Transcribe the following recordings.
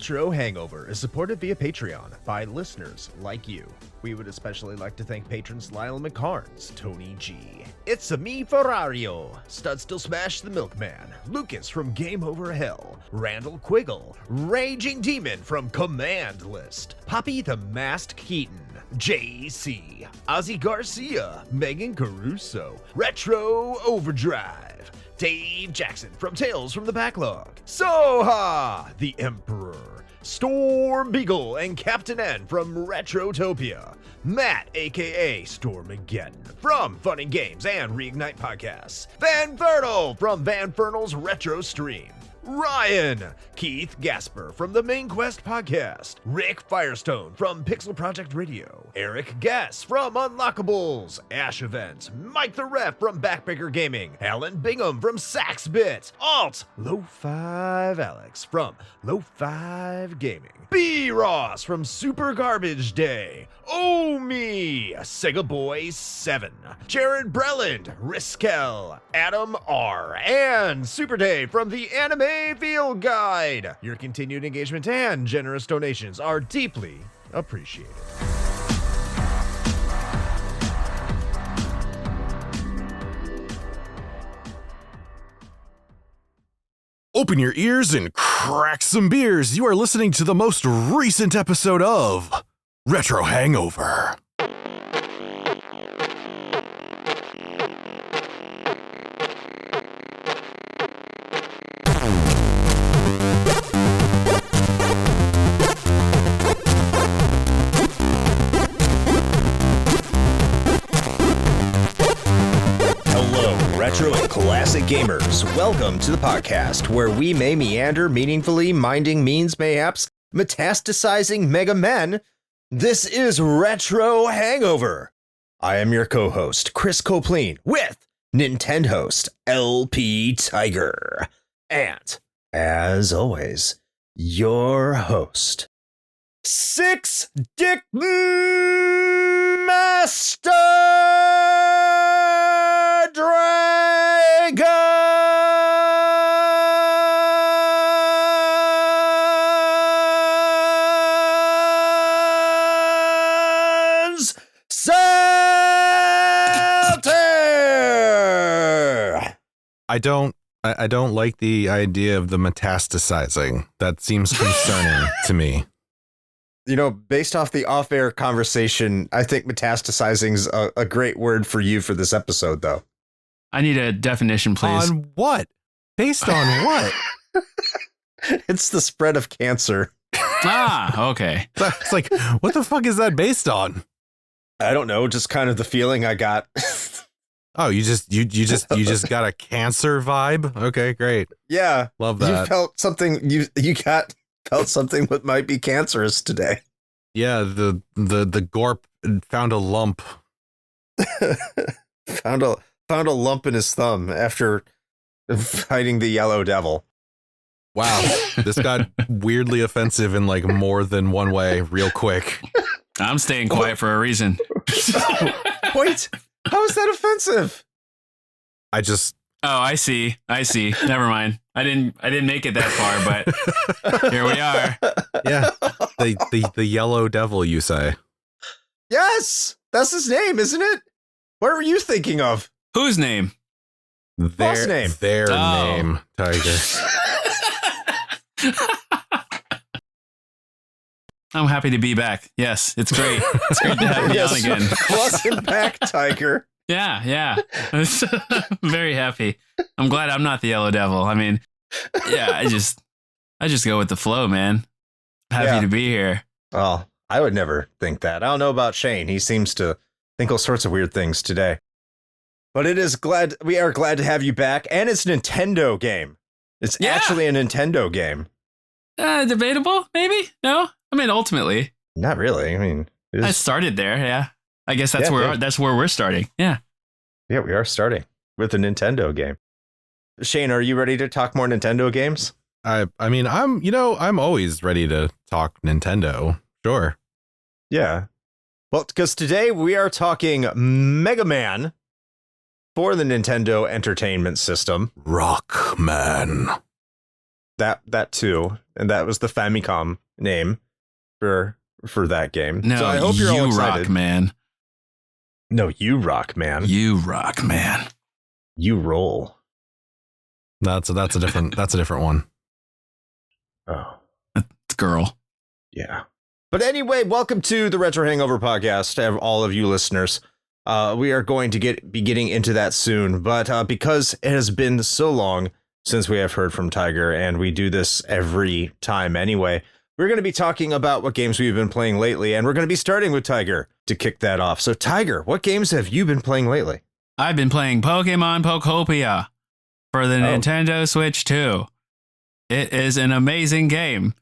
Retro Hangover is supported via Patreon by listeners like you. We would especially like to thank patrons Lyle McCarns, Tony G, It's a Me Ferrario, Stud Still Smash the Milkman, Lucas from Game Over Hell, Randall Quiggle, Raging Demon from Command List, Poppy the Masked Keaton, JC, Ozzy Garcia, Megan Caruso, Retro Overdrive, Dave Jackson from Tales from the Backlog, Soha, the Emperor, Storm Beagle, and Captain N from Retrotopia, Matt, aka Stormageddon, from Fun and Games and Reignite Podcasts, Van Fernal from Van Fernal's Retro Stream, Ryan, Keith Gasper from the Main Quest Podcast, Rick Firestone from Pixel Project Radio, Eric Guess from Unlockables, Ash Event, Mike the Ref from Backbreaker Gaming, Alan Bingham from Saxbit, Alt, Low5 Alex from Low5 Gaming, B Ross from Super Garbage Day, Oh Me, Sega Boy 7, Jared Breland, Riskel, Adam R, and Super Dave from the Anime Field Guide. Your continued engagement and generous donations are deeply appreciated. Open your ears and crack some beers. You are listening to the most recent episode of Retro Hangover. Retro and classic gamers, welcome to the podcast where we may meander meaningfully, minding means mayhaps, metastasizing mega men. This is Retro Hangover. I am your co-host, Chris Copleen, with Nintendhost LP Tyger. And, as always, your host, Six Dick Master Dragons Salter. I don't like the idea of the metastasizing. That seems concerning to me. You know, based off the off-air conversation, I think metastasizing's a great word for you for this episode, though. I need a definition, please. On what? Based on what? It's the spread of cancer. Ah, okay. It's like, what the fuck is that based on? I don't know, just kind of the feeling I got. Oh, you just got a cancer vibe? Okay, great. Yeah. Love that. You felt something felt something that might be cancerous today. Yeah, the Gorp found a lump. found a lump in his thumb after fighting the Yellow Devil. Wow, this got weirdly offensive in like more than one way real quick. I'm staying quiet for a reason. Wait, how is that offensive? Oh, I see. Never mind. I didn't make it that far, but here we are. Yeah. The Yellow Devil, you say? Yes, that's his name, isn't it? What were you thinking of? Whose name? Their name. Their name, Tiger. I'm happy to be back. Yes, it's great. It's great to have me on again. Welcome back, Tiger. Yeah. Very happy. I'm glad I'm not the Yellow Devil. I mean, yeah, I just go with the flow, man. Happy to be here. Well, I would never think that. I don't know about Shane. He seems to think all sorts of weird things today. But we are glad to have you back, and it's a Nintendo game. It's actually a Nintendo game. Debatable, maybe? No? I mean, ultimately. Not really. I mean, I started there, yeah. I guess that's where we're starting. Yeah. Yeah, we are starting with a Nintendo game. Shane, are you ready to talk more Nintendo games? I mean, I'm always ready to talk Nintendo. Sure. Yeah. Well, because today we are talking Mega Man for the Nintendo Entertainment System. Rockman. that too, and that was the Famicom name for that game. No, so I hope you're all excited. rock, man. No, you rock, man. You rock, man. You roll. That's a different one. Oh, It's girl. yeah. But anyway, welcome to the Retro Hangover podcast, all of you listeners. We are going to be getting into that soon, but because it has been so long since we have heard from Tiger, and we do this every time anyway, we're going to be talking about what games we've been playing lately, and we're going to be starting with Tiger to kick that off. So Tiger, what games have you been playing lately? I've been playing Pokemon Pokopia for the Nintendo Switch 2. It is an amazing game.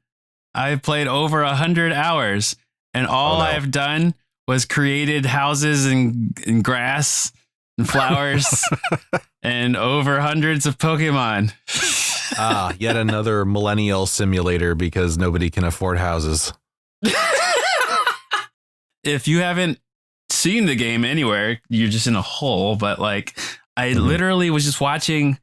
I've played over 100 hours, and all I've done was created houses and grass and flowers and over hundreds of Pokemon. Yet another millennial simulator because nobody can afford houses. If you haven't seen the game anywhere, you're just in a hole. But like, I literally was just watching.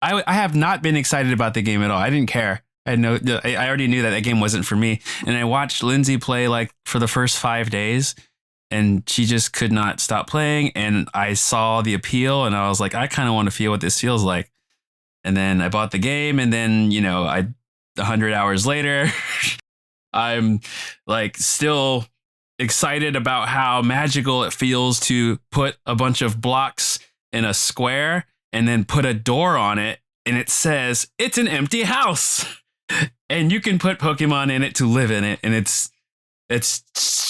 I have not been excited about the game at all. I didn't care. I already knew that game wasn't for me. And I watched Lindsay play like for the first 5 days, and she just could not stop playing. And I saw the appeal, and I was like, I kind of want to feel what this feels like. And then I bought the game, and then, 100 hours later, I'm like still excited about how magical it feels to put a bunch of blocks in a square and then put a door on it, and it says it's an empty house, and you can put Pokemon in it to live in it, and it's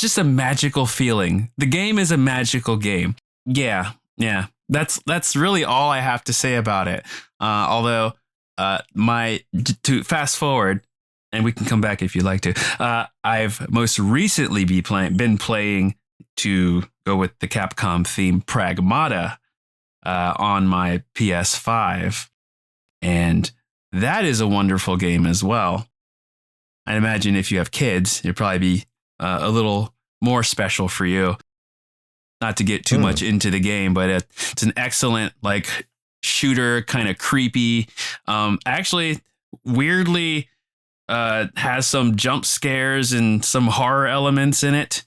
just a magical feeling. The game is a magical game. Yeah. That's really all I have to say about it. Although to fast forward, and we can come back if you'd like to. I've most recently been playing, to go with the Capcom theme, Pragmata on my PS5, and that is a wonderful game as well. I imagine if you have kids, it'd probably be a little more special for you. Not to get too much into the game, but it's an excellent like shooter, kind of creepy. Actually, weirdly, has some jump scares and some horror elements in it.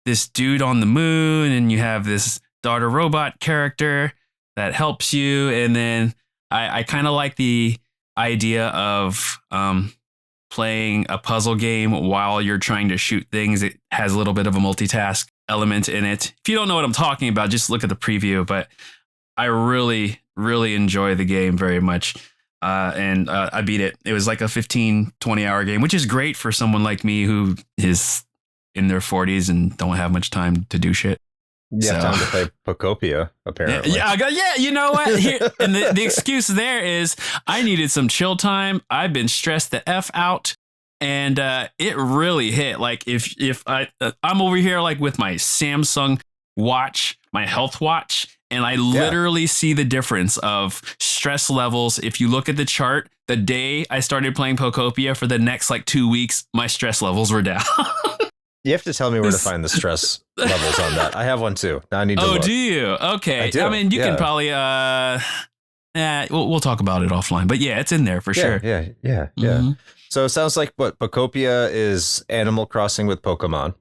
This dude on the moon, and you have this daughter robot character that helps you, and then I kind of like the idea of playing a puzzle game while you're trying to shoot things. It has a little bit of a multitask element in it. If you don't know what I'm talking about, just look at the preview. But I really, really enjoy the game very much. And I beat it. It was like a 15, 20-hour game, which is great for someone like me who is in their 40s and don't have much time to do shit. You have time to play Pokopia, apparently. Yeah, you know what? And the excuse there is I needed some chill time. I've been stressed the F out. And it really hit. Like if I'm over here like with my Samsung watch, my health watch, and I literally see the difference of stress levels. If you look at the chart, the day I started playing Pokopia, for the next like 2 weeks, my stress levels were down. You have to tell me where to find the stress levels on that. I have one too. Now I need to look. Do you? Okay. I do. I mean, you can probably we'll talk about it offline. But yeah, it's in there for sure. Yeah. Mm-hmm. So it sounds like what Pokopia is Animal Crossing with Pokemon.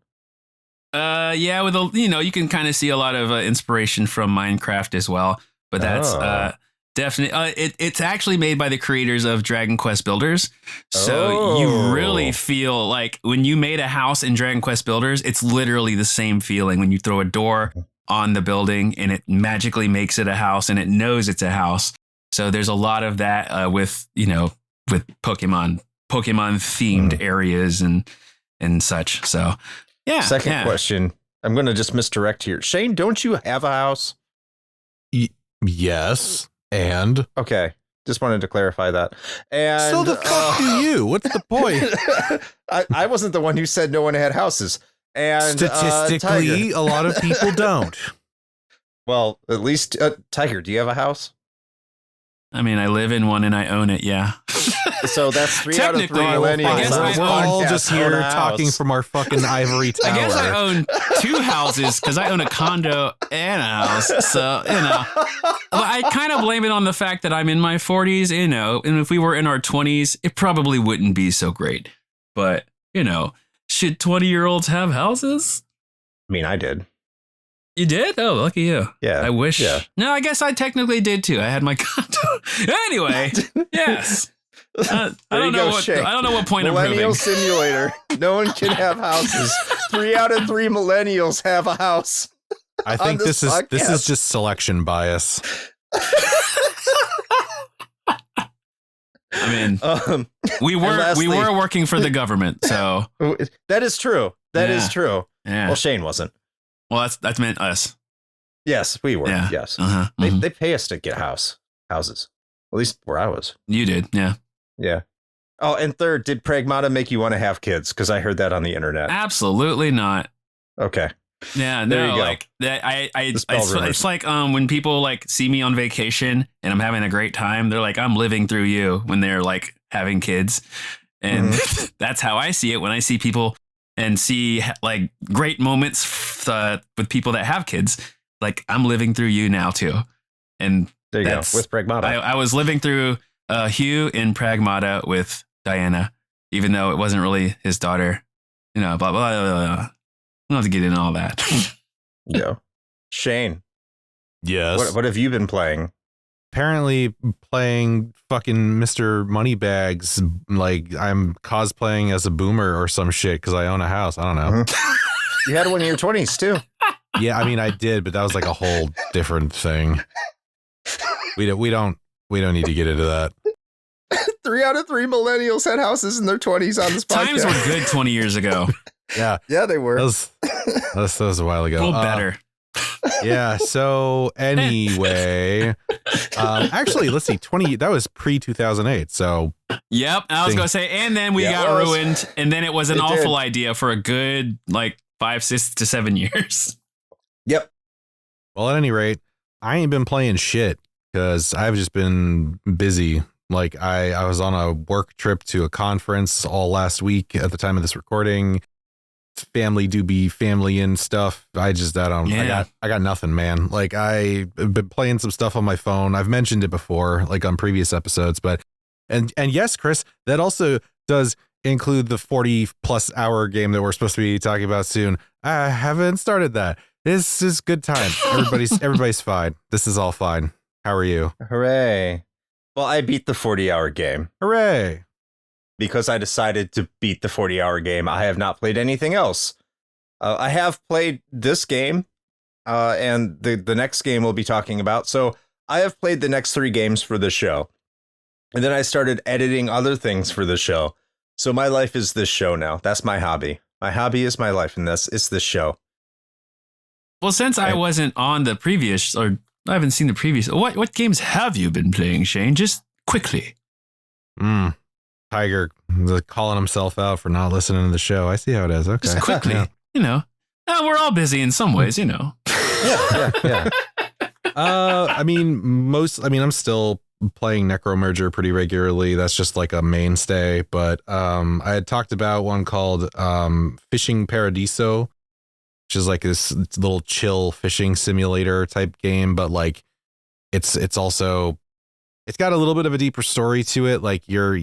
Yeah, with you can kind of see a lot of inspiration from Minecraft as well. But that's definitely it's actually made by the creators of Dragon Quest Builders. So you really feel like when you made a house in Dragon Quest Builders, it's literally the same feeling when you throw a door on the building and it magically makes it a house and it knows it's a house. So there's a lot of that with Pokemon themed areas and such. So yeah. Second question. I'm going to just misdirect here. Shane, don't you have a house? Yes. And okay. Just wanted to clarify that. And so the fuck do you? What's the point? I wasn't the one who said no one had houses. And statistically, a lot of people don't. Well, at least Tiger, do you have a house? I mean, I live in one and I own it. Yeah. So that's 3 out of 3 Technically, millennials. I guess on I this We're all podcast just own here a house. talking from our fucking ivory tower. I guess I own 2 houses because I own a condo and a house. So, but I kind of blame it on the fact that I'm in my 40s, and if we were in our 20s, it probably wouldn't be so great. But, should 20-year-olds have houses? I mean, I did. You did? Oh, lucky you. Yeah. I wish. Yeah. No, I guess I technically did too. I had my condo. Anyway, yes. I don't know what point I'm Millennial proving. simulator. No one can have houses. 3 out of 3 millennials have a house. I think this this is podcast. just selection bias. I mean, we and were lastly- working for the government, so That is true. That is Yeah. true. yeah. Well, Shane wasn't. Well, that's meant us. Yes, we were. Yeah. Yes. Uh-huh. They pay us to get houses. At least where I was. You did, yeah. Yeah. Oh, and third, did Pragmata make you want to have kids? Because I heard that on the internet. Absolutely not. Okay. Yeah, There no, you go. like that. Dispel rumors. It's like when people like see me on vacation and I'm having a great time. They're like, I'm living through you when they're like having kids, and that's how I see it when I see people and see like great moments with people that have kids. Like I'm living through you now too, and There you go. That's- With Pragmata. I was living through Hugh in Pragmata with Diana, even though it wasn't really his daughter. Blah blah blah. blah. I don't have to get into all that. Yeah. Shane, Yes. what have you been playing? Apparently playing fucking Mr. Moneybags, like I'm cosplaying as a boomer or some shit because I own a house. I don't know. You had one in your 20s too. Yeah, I mean I did, but that was like a whole different thing. We don't need to get into that. 3 out of 3 millennials had houses in their 20s on this podcast. Times were good 20 years ago. Yeah, Yeah, they were. that was a while A ago. little better. Yeah. So anyway, actually, let's see. That was pre 2008. So Yep. I was Thing. going to say, and then we Yeah, got it was. ruined. And then it was an It awful did. idea for a good, like 5, 6 to 7 years. Yep. well, at any rate, I ain't been playing shit because I've just been busy. Like I was on a work trip to a conference all last week at the time of this recording. Family do be family and stuff. I Yeah. got nothing, man. Like I've been playing some stuff on my phone. I've mentioned it before, like on previous episodes, but and yes, Chris, that also does include the 40+ hour game that we're supposed to be talking about soon. I haven't started that. This is good time. Everybody's fine. This is all fine. How are you? Hooray. Well, I beat the 40-hour game. Hooray. Because I decided to beat the 40-hour game. I have not played anything else. I have played this game and the next game we'll be talking about. So I have played the next 3 games for the show. And then I started editing other things for the show. So my life is this show now. That's my hobby. My hobby is my life, and it's this show. Well, since I wasn't on the previous, or I haven't seen the previous, what games have you been playing, Shane? Just quickly. Tiger calling himself out for not listening to the show. I see how it is. Okay. Just quickly. Yeah. We're all busy in some ways, Yeah. I'm still playing Necromerger pretty regularly. That's just like a mainstay. But I had talked about one called Fishing Paradiso, which is like this little chill fishing simulator type game. But like, it's also, it's got a little bit of a deeper story to it. Like you're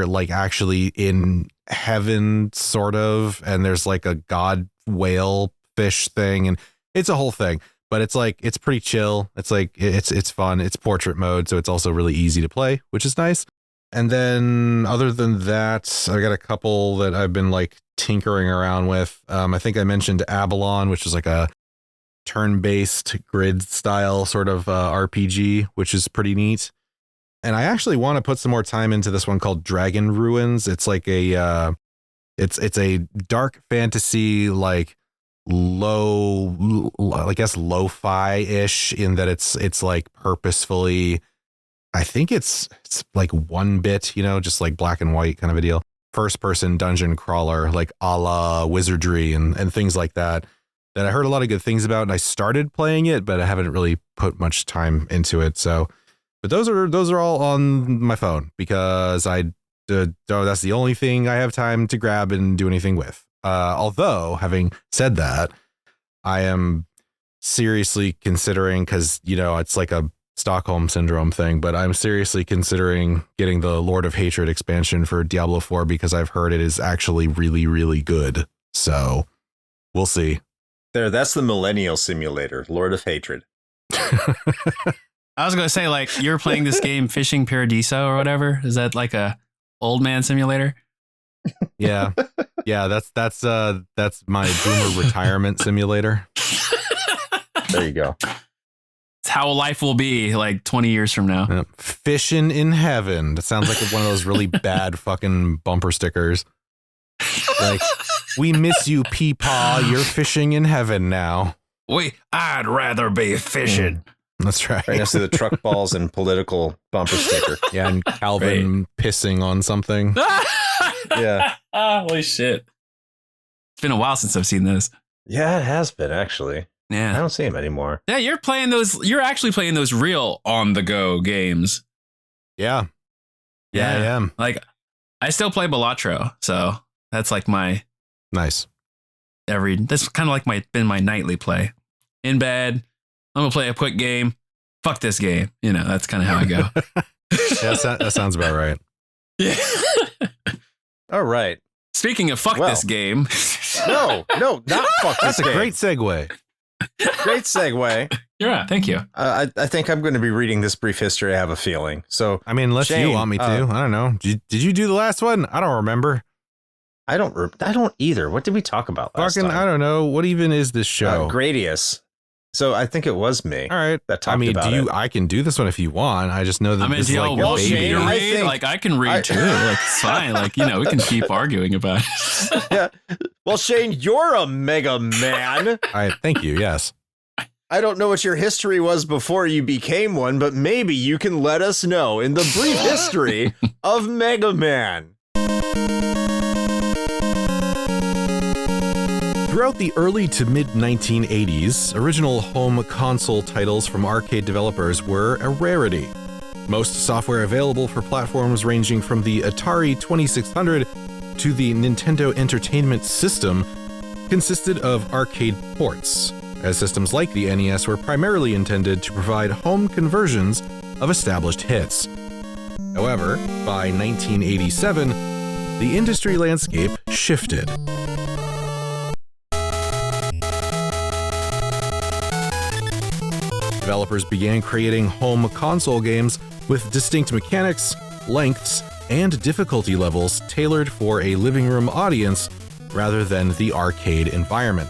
like actually in heaven, sort of, and there's like a god whale fish thing, and it's a whole thing. But it's like, it's pretty chill. It's like, it's fun. It's portrait mode, so it's also really easy to play, which is nice. And then other than that, I got a couple that I've been like tinkering around with. I think I mentioned Avalon, which is like a turn-based grid style sort of RPG, which is pretty neat. And I actually want to put some more time into this one called Dragon Ruins. It's like a it's a dark fantasy, like I guess lo-fi-ish, in that it's like purposefully, I think it's like 1-bit, just like black and white kind of a deal. First person dungeon crawler, like a la Wizardry and things like that I heard a lot of good things about, and I started playing it, but I haven't really put much time into it. So But those are all on my phone because that's the only thing I have time to grab and do anything with. Although, having said that, I am seriously considering, because, you know, it's like a Stockholm Syndrome thing, but I'm seriously considering getting the Lord of Hatred expansion for Diablo 4 because I've heard it is actually really, really good. So we'll see. That's the Millennial Simulator, Lord of Hatred. I was going to say, like, you're playing this game Fishing Paradiso or whatever. Is that like a old man simulator? Yeah. Yeah, that's my boomer retirement simulator. There you go. It's how life will be like 20 years from now. Yep. Fishing in heaven. That sounds like one of those really bad fucking bumper stickers. Like, we miss you, Peepaw. You're fishing in heaven now. I'd rather be fishing. That's right. Right next to the truck balls and political bumper sticker. Yeah, and Calvin pissing on something. Yeah. Holy shit. It's been a while since I've seen this. Yeah, it has been, actually. I Yeah. don't see him anymore. Yeah, you're actually playing those real on the go games. Yeah. Yeah, I am. Like, I still play Balatro, so that's like my Nice. that's kind of like been my nightly play. In bed, I'm gonna play a quick game. Fuck this game. You know, that's kind of how I go. Yeah, that sounds about right. Yeah. All right. Speaking of fuck this game. No, not fuck this That's a game. great segue. Great segue. Yeah, thank you. I think I'm going to be reading this brief history. I have a feeling. So, I mean, unless Shane, you want me to. I don't know. Did you do the last one? I don't remember. I don't either. What did we talk about last Fucking, time? I don't know. What even is this show? Gradius. So I think it was me. All right. That talked about it. I can do this one if you want. I just know that this is like your baby. you I read? think- Like, I can read too. Like, it's fine. Like, you know, we can keep arguing about it. Yeah. Well, Shane, you're a mega man. Thank you. Yes. I don't know what your history was before you became one, but maybe you can let us know in the brief history of Mega Man. Throughout the early to mid 1980s, original home console titles from arcade developers were a rarity. Most software available for platforms ranging from the Atari 2600 to the Nintendo Entertainment System consisted of arcade ports, as systems like the NES were primarily intended to provide home conversions of established hits. However, by 1987, the industry landscape shifted. Developers began creating home console games with distinct mechanics, lengths, and difficulty levels tailored for a living room audience rather than the arcade environment.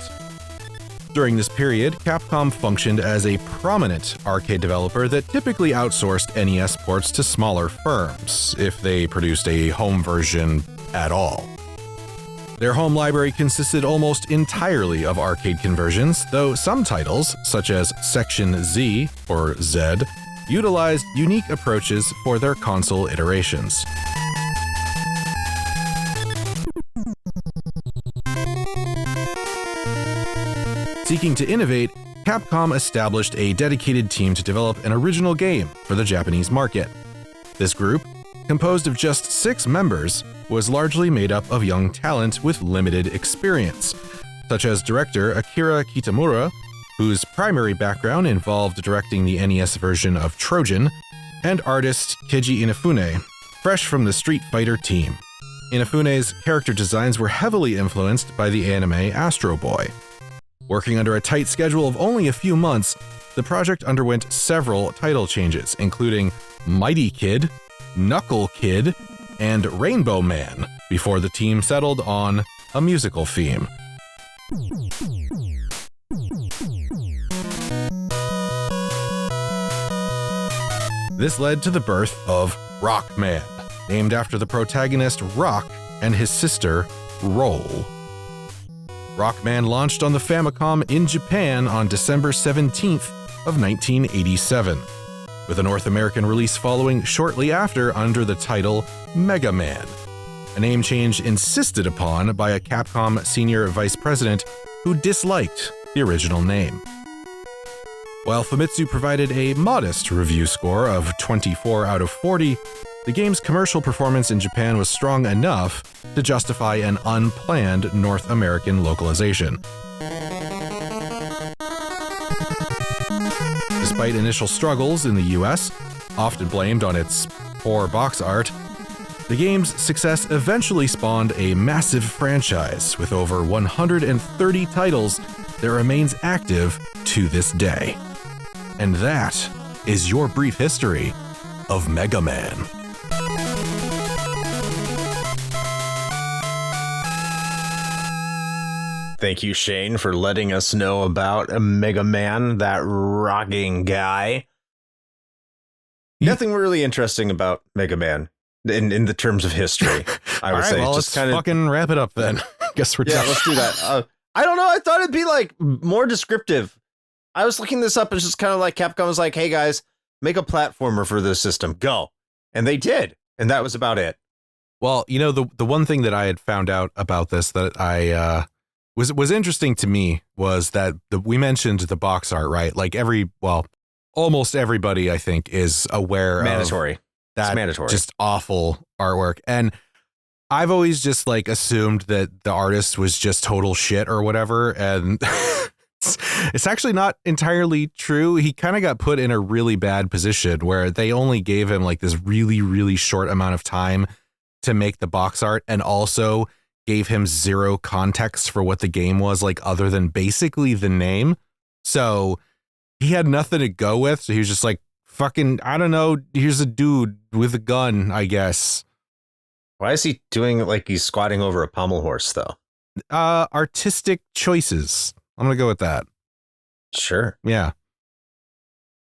During this period, Capcom functioned as a prominent arcade developer that typically outsourced NES ports to smaller firms, if they produced a home version at all. Their home library consisted almost entirely of arcade conversions, though some titles, such as Section Z or Z, utilized unique approaches for their console iterations. Seeking to innovate, Capcom established a dedicated team to develop an original game for the Japanese market. This group, composed of just 6 members, was largely made up of young talent with limited experience, such as director Akira Kitamura, whose primary background involved directing the NES version of Trojan, and artist Keiji Inafune, fresh from the Street Fighter team. Inafune's character designs were heavily influenced by the anime Astro Boy. Working under a tight schedule of only a few months, the project underwent several title changes, including Mighty Kid, Knuckle Kid, and Rainbow Man, before the team settled on a musical theme. This led to the birth of Rockman, named after the protagonist Rock and his sister Roll. Rockman launched on the Famicom in Japan on December 17th of 1987, with a North American release following shortly after under the title Mega Man, a name change insisted upon by a Capcom senior vice president who disliked the original name. While Famitsu provided a modest review score of 24 out of 40, the game's commercial performance in Japan was strong enough to justify an unplanned North American localization. Despite initial struggles in the US, often blamed on its poor box art, the game's success eventually spawned a massive franchise with over 130 titles that remains active to this day. And that is your brief history of Mega Man. Thank you, Shane, for letting us know about Mega Man, that rocking guy. Nothing really interesting about Mega Man in the terms of history, I would say. Well, just let's fucking wrap it up then. Guess we're done. let's do that. I don't know. I thought it'd be like more descriptive. I was looking this up. It's just kind of like Capcom was like, hey guys, make a platformer for this system. Go. And they did. And that was about it. Well, you know, the one thing that I had found out about this that I was interesting to me was that we mentioned the box art, right? Like almost everybody, I think, is aware Mandatory. of that. It's mandatory. Just awful artwork. And I've always just like assumed that the artist was just total shit or whatever. And it's actually not entirely true. He kind of got put in a really bad position where they only gave him like this really, really short amount of time to make the box art, and also gave him zero context for what the game was like other than basically the name. So he had nothing to go with. So he was just like, fucking, I don't know, here's a dude with a gun, I guess. Why is he doing it like he's squatting over a pommel horse, though? Artistic choices. I'm gonna go with that. Sure. Yeah.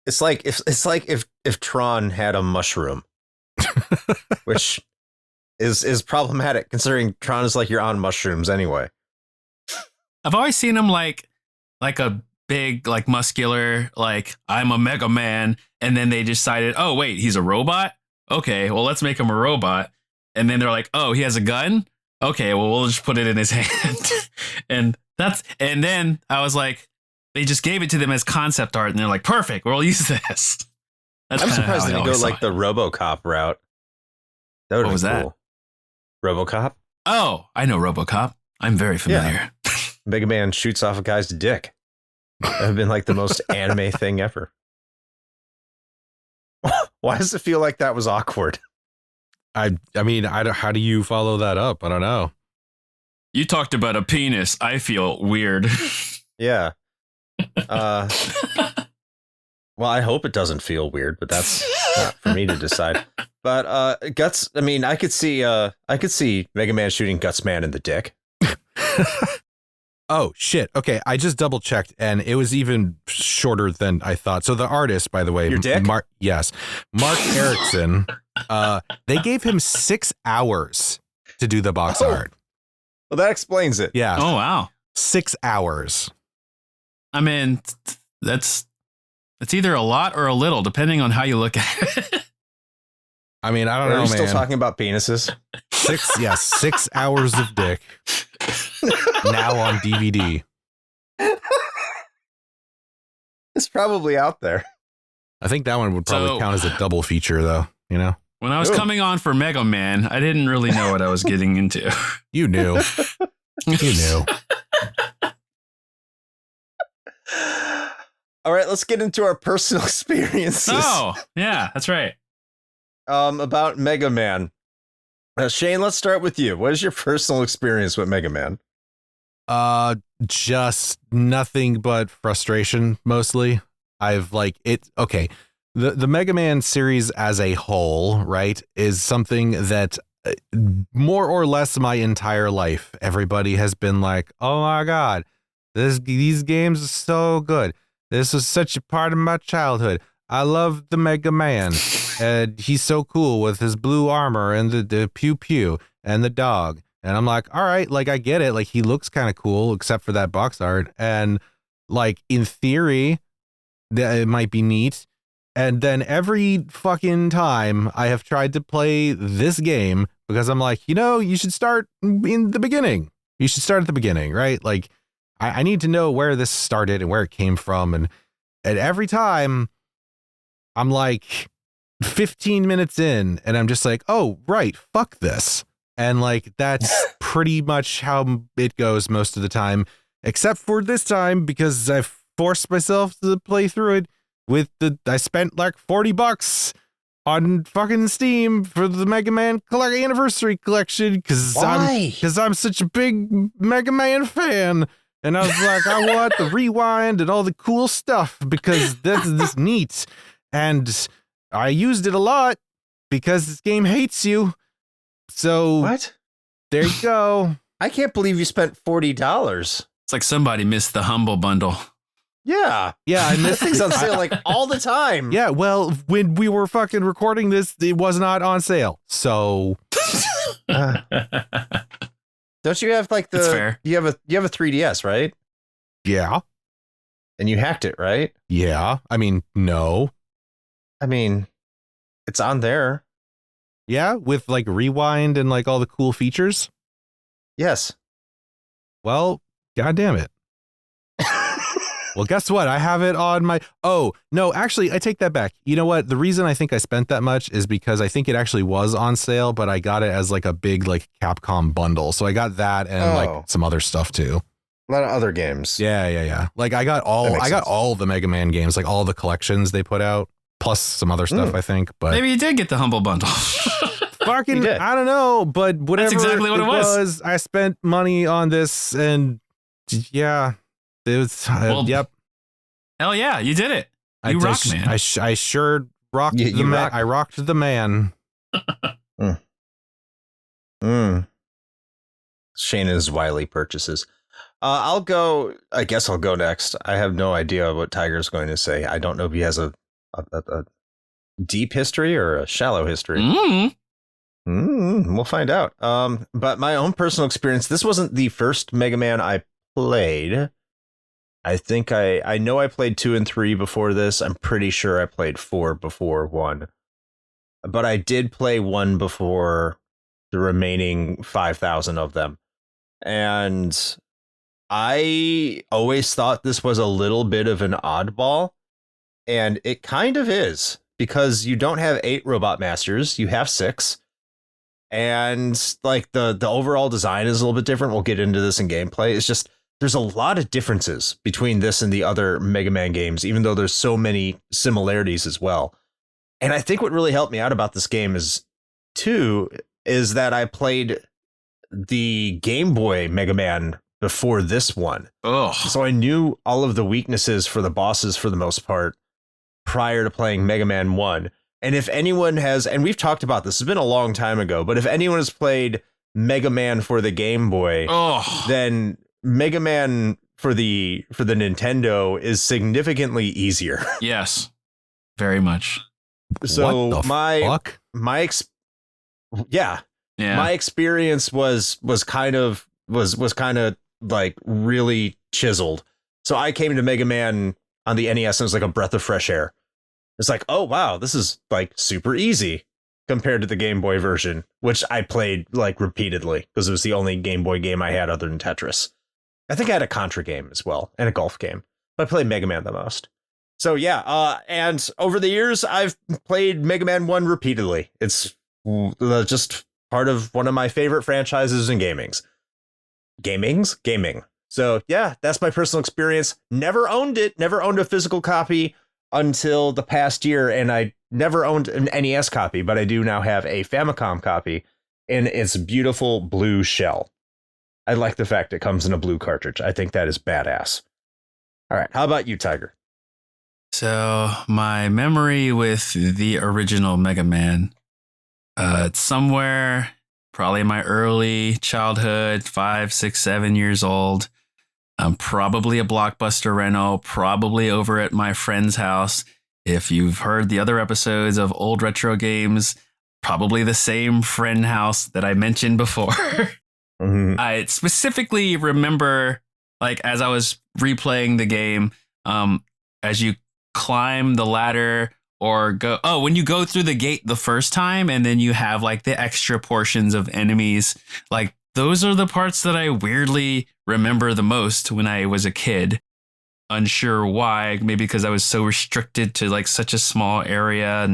It's like if Tron had a mushroom, which is problematic considering Tron is like you're on mushrooms anyway. I've always seen him like a big, like muscular, like I'm a Mega Man, and then they decided, oh wait, he's a robot. Okay, well let's make him a robot, and then they're like, oh, he has a gun. Okay, well we'll just put it in his hand, and then I was like, they just gave it to them as concept art, and they're like, perfect, we'll use this. I'm surprised they didn't go like the RoboCop route. That would have been cool. RoboCop? Oh, I know RoboCop. I'm very familiar. Yeah. Mega Man shoots off a guy's dick. That would have been like the most anime thing ever. Why does it feel like that was awkward? I mean, how do you follow that up? I don't know. You talked about a penis. I feel weird. Yeah. Well, I hope it doesn't feel weird, but that's not for me to decide. But Guts, I mean, I could see Mega Man shooting Guts Man in the dick. Oh shit. Okay, I just double checked and it was even shorter than I thought. So the artist, by the way, your dick? Mark Erickson, they gave him 6 hours to do the box art. Well, that explains it. Yeah. Oh wow. 6 hours. I mean, it's either a lot or a little, depending on how you look at it. I mean, I don't know, Are man. we still talking about penises? 6 hours of dick. Now on DVD. It's probably out there. I think that one would probably count as a double feature, though. You know, when I was coming on for Mega Man, I didn't really know what I was getting into. You knew. You knew. All right, let's get into our personal experiences. Oh, yeah, that's right. About Mega Man. Shane, let's start with you. What is your personal experience with Mega Man? Just nothing but frustration, mostly. Okay. The Mega Man series as a whole, right, is something that more or less my entire life, everybody has been like, oh my God, these games are so good. This was such a part of my childhood. I love the Mega Man. And he's so cool with his blue armor and the pew pew and the dog. And I'm like, all right, like I get it. Like he looks kind of cool, except for that box art. And like in theory, it might be neat. And then every fucking time I have tried to play this game, because I'm like, you should start in the beginning. You should start at the beginning, right? Like I need to know where this started and where it came from. And And every time I'm like 15 minutes in and I'm just like, oh, right, fuck this. And like, that's pretty much how it goes most of the time, except for this time because I forced myself to play through it I spent like $40 on fucking Steam for the Mega Man Anniversary Collection because I'm such a big Mega Man fan. And I was like, I want the rewind and all the cool stuff because this is neat. And I used it a lot because this game hates you. So what? There you go. I can't believe you spent $40. It's like somebody missed the Humble Bundle. Yeah. Yeah, I missed things on sale like all the time. Yeah, well, when we were fucking recording this, it was not on sale. So don't you have like That's fair. you have a 3DS, right? Yeah. And you hacked it, right? Yeah. I mean, no. I mean, it's on there. Yeah, with like rewind and like all the cool features. Yes. Well, god damn it. Well, guess what? I have it on my... Oh, no, actually, I take that back. You know what? The reason I think I spent that much is because I think it actually was on sale, but I got it as like a big like Capcom bundle. So I got that and like some other stuff too. A lot of other games. Yeah. Like I got all the Mega Man games, like all the collections they put out, plus some other stuff, I think. But maybe you did get the Humble Bundle. Fucking, I don't know, but whatever. That's exactly what it was. I spent money on this and yeah. It was, yep. Hell yeah, you did it. You rock, man. I sure rocked the man. I rocked the man. Shayna's wily purchases. I guess I'll go next. I have no idea what Tiger's going to say. I don't know if he has a deep history or a shallow history. We'll find out. But my own personal experience, this wasn't the first Mega Man I played. I think I know I played 2 and 3 before this. I'm pretty sure I played 4 before 1. But I did play 1 before the remaining 5,000 of them. And I always thought this was a little bit of an oddball. And it kind of is, because you don't have 8 Robot Masters, you have 6. And like the overall design is a little bit different. We'll get into this in gameplay. It's just, there's a lot of differences between this and the other Mega Man games, even though there's so many similarities as well. And I think what really helped me out about this game is that I played the Game Boy Mega Man before this one. Oh, so I knew all of the weaknesses for the bosses for the most part prior to playing Mega Man 1. And if anyone has, and we've talked about this, it's been a long time ago, but if anyone has played Mega Man for the Game Boy, then Mega Man for the Nintendo is significantly easier. Yes, very much. So my experience was kind of like really chiseled. So I came to Mega Man on the NES and it was like a breath of fresh air. It's like, oh wow, this is like super easy compared to the Game Boy version, which I played like repeatedly because it was the only Game Boy game I had other than Tetris. I think I had a Contra game as well and a golf game, but I played Mega Man the most. So yeah, and over the years, I've played Mega Man 1 repeatedly. It's just part of one of my favorite franchises in gaming. So yeah, that's my personal experience. Never owned a physical copy until the past year, and I never owned an NES copy, but I do now have a Famicom copy in its beautiful blue shell. I like the fact it comes in a blue cartridge. I think that is badass. All right. How about you, Tiger? So my memory with the original Mega Man, it's somewhere probably in my early childhood, 5, 6, 7 years old. Probably a Blockbuster rental, probably over at my friend's house. If you've heard the other episodes of Old Retro Games, probably the same friend house that I mentioned before. I specifically remember, like, as I was replaying the game, as you climb the ladder or when you go through the gate the first time and then you have like the extra portions of enemies, like those are the parts that I weirdly remember the most when I was a kid. unsure why. Maybe because I was so restricted to like such a small area,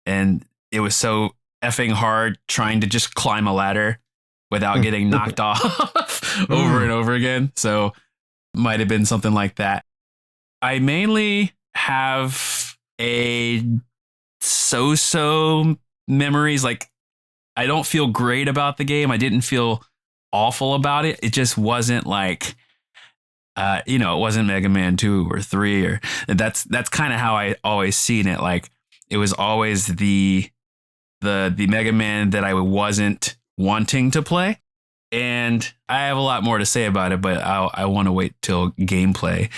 and it was so effing hard trying to just climb a ladder without getting knocked off over and over again. So might have been something like that. I mainly have a so-so memories. Like, I don't feel great about the game. I didn't feel awful about it. It just wasn't like, it wasn't Mega Man 2 or 3 or that's kind of how I always seen it. Like, it was always the Mega Man that I wasn't wanting to play. And I have a lot more to say about it, but I want to wait till gameplay.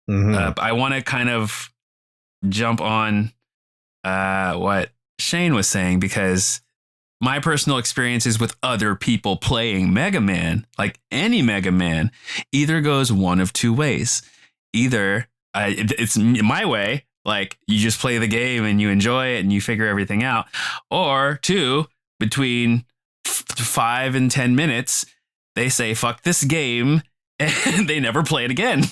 I want to kind of jump on what Shane was saying, because my personal experiences with other people playing Mega Man, like any Mega Man, either goes one of two ways. Either it's my way, like you just play the game and you enjoy it and you figure everything out, or two, between 5 and 10 minutes, they say, fuck this game, and they never play it again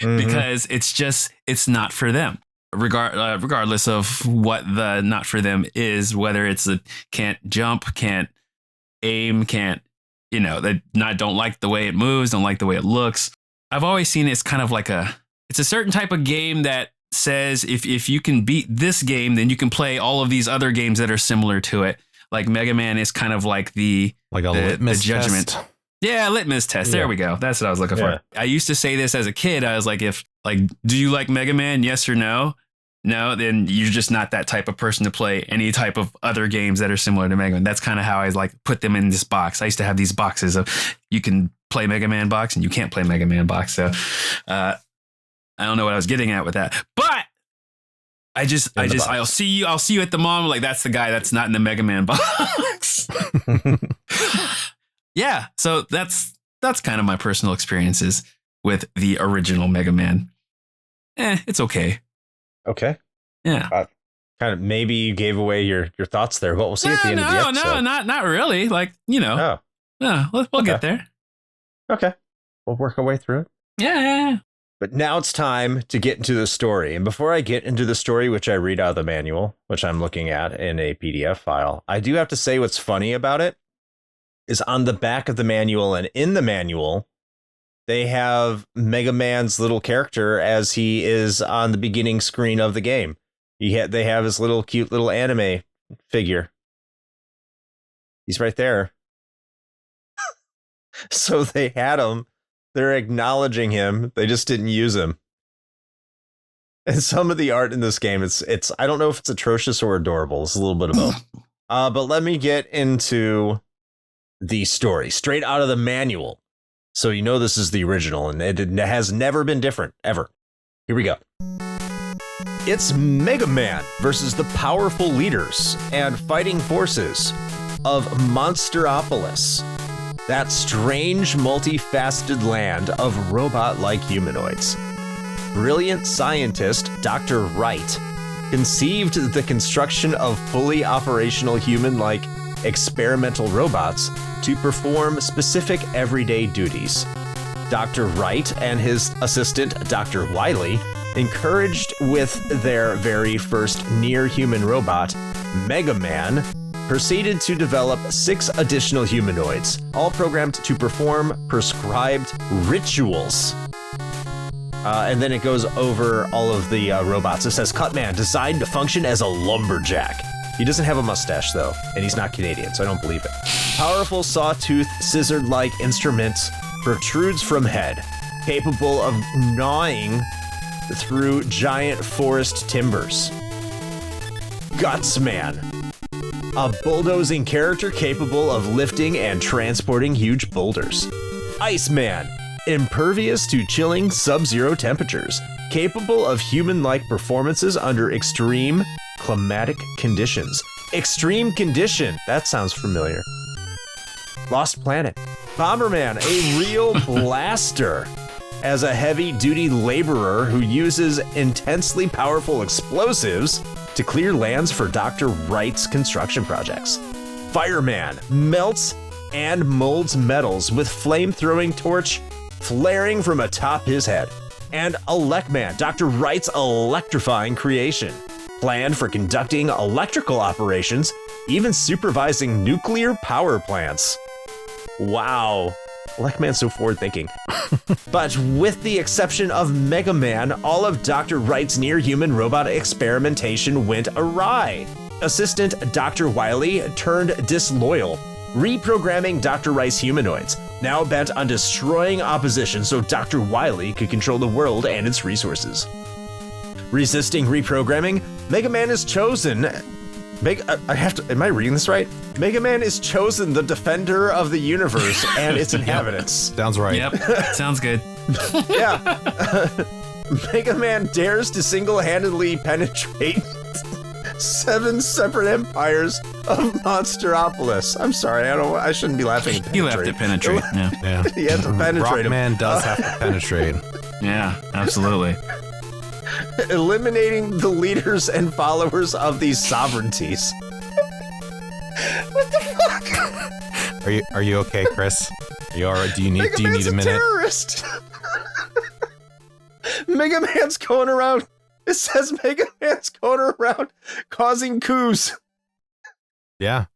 because it's not for them. Regardless of what the not for them is, whether it's a can't jump, can't aim, can't, they don't like the way it moves, don't like the way it looks. I've always seen it's kind of like it's a certain type of game that says if you can beat this game, then you can play all of these other games that are similar to it. Like Mega Man is kind of like the litmus judgment. test. Yeah, litmus test. There we go. That's what I was looking for. I used to say this as a kid. I was like, do you like Mega Man? Yes or no? No, then you're just not that type of person to play any type of other games that are similar to Mega Man. That's kind of how I put them in this box. I used to have these boxes of you can play Mega Man box and you can't play Mega Man box. So I don't know what I was getting at with that, but I'll see you at the mall. Like, that's the guy that's not in the Mega Man box. Yeah. So that's kind of my personal experiences with the original Mega Man. It's okay. Okay. Yeah. Kind of, maybe you gave away your thoughts there, but we'll see at the end of the episode. No, not really. Like, we'll get there. Okay. We'll work our way through it. Yeah. But now it's time to get into the story. And before I get into the story, which I read out of the manual, which I'm looking at in a PDF file, I do have to say what's funny about it is on the back of the manual and in the manual, they have Mega Man's little character as he is on the beginning screen of the game. They have his little cute little anime figure. He's right there. So they had him. They're acknowledging him. They just didn't use him. And some of the art in this game, it's I don't know if it's atrocious or adorable. It's a little bit of both. But let me get into the story straight out of the manual. So this is the original, and it has never been different, ever. Here we go. It's Mega Man versus the powerful leaders and fighting forces of Monsteropolis, that strange, multifaceted land of robot-like humanoids. Brilliant scientist Dr. Wright conceived the construction of fully operational human-like experimental robots to perform specific everyday duties. Dr. Wright and his assistant, Dr. Wily, encouraged with their very first near-human robot, Mega Man, proceeded to develop 6 additional humanoids, all programmed to perform prescribed rituals. And then it goes over all of the robots. It says, Cutman, designed to function as a lumberjack. He doesn't have a mustache, though, and he's not Canadian, so I don't believe it. Powerful sawtooth, scissor-like instruments protrudes from head, capable of gnawing through giant forest timbers. Gutsman, a bulldozing character capable of lifting and transporting huge boulders. Iceman, impervious to chilling sub-zero temperatures, capable of human-like performances under extreme climatic conditions. Extreme condition, that sounds familiar. Lost Planet. Bomberman, a real blaster, as a heavy-duty laborer who uses intensely powerful explosives to clear lands for Dr. Wright's construction projects. Fireman melts and molds metals with flame-throwing torch flaring from atop his head. and Elecman, Dr. Wright's electrifying creation. Planned for conducting electrical operations, even supervising nuclear power plants. Wow. Elecman's so forward-thinking. But with the exception of Mega Man, all of Dr. Wright's near-human robot experimentation went awry. Assistant Dr. Wily turned disloyal, reprogramming Dr. Wright's humanoids, now bent on destroying opposition so Dr. Wily could control the world and its resources. Resisting reprogramming, Mega Man is chosen. Am I reading this right? Mega Man is chosen the defender of the universe and its inhabitants. Sounds right. Yep, sounds good. Yeah. Mega Man dares to single-handedly penetrate 7 separate empires of Monsteropolis. I'm sorry, I shouldn't be laughing at You have to penetrate. Yeah, Yeah. He had to penetrate him. Rockman does have to penetrate. yeah, absolutely. Eliminating the leaders and followers of these sovereignties. What the fuck? Are you okay, Chris? Are you all right? Do you need Mega a Man's minute? Terrorist. Mega Man's going around. It says Mega Man's going around causing coups. Yeah.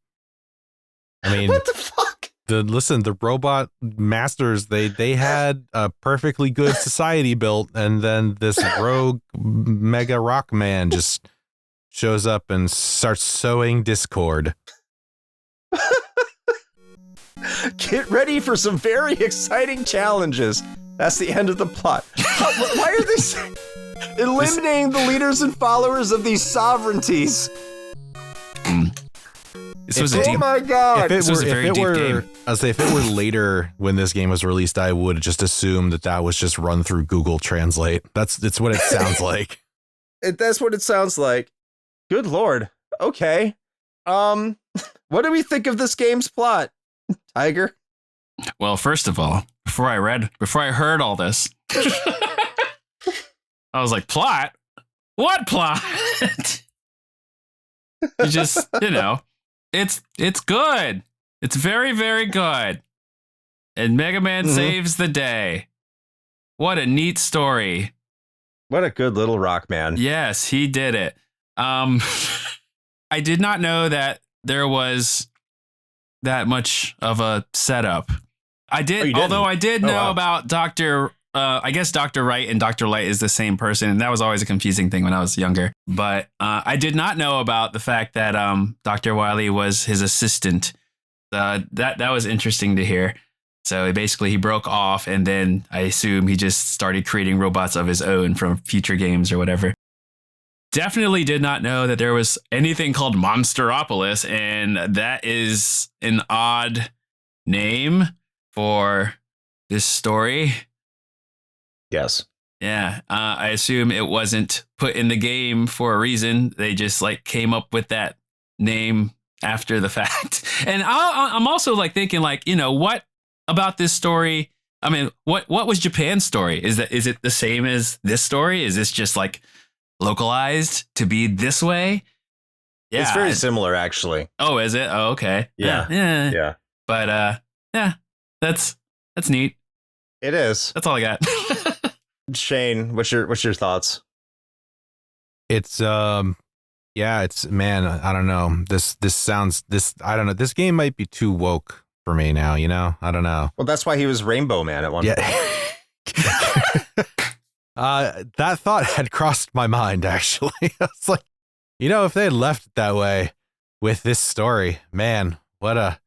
I mean, What the fuck? the robot masters, they had a perfectly good society built, and then this rogue mega rock man just shows up and starts sowing discord. Get ready for some very exciting challenges. That's the end of the plot. Why are they saying eliminating the leaders and followers of these sovereignties? This was a deep. Oh my god! This was a very deep game. I'd say if it were later when this game was released, I would just assume that was just run through Google Translate. It's what it sounds like. That's what it sounds like. Good lord. Okay. What do we think of this game's plot, Tiger? Well, first of all, before I heard all this, I was like, plot? What plot? You just, it's good. It's very, very good. And Mega Man saves the day. What a neat story. What a good little rock man. Yes, he did it. I did not know that there was that much of a setup. I did, although I did know about I guess Dr. Wright and Dr. Light is the same person, and that was always a confusing thing when I was younger. But I did not know about the fact that Dr. Wily was his assistant. That was interesting to hear. So basically he broke off, and then I assume he just started creating robots of his own from future games or whatever. Definitely did not know that there was anything called Monsteropolis, and that is an odd name for this story. Yes. Yeah, I assume it wasn't put in the game for a reason. They just came up with that name after the fact. And I'm also thinking what about this story? I mean, what was Japan's story? Is it the same as this story? Is this just localized to be this way? Yeah, it's very similar, actually. Oh, is it? Oh, okay. Yeah. But yeah, that's neat. It is. That's all I got. Shane, what's your thoughts? It's it's man, I don't know. I don't know. This game might be too woke for me now, I don't know. Well, that's why he was Rainbow Man at one point. That thought had crossed my mind, actually. I was like, if they had left it that way with this story, man, what a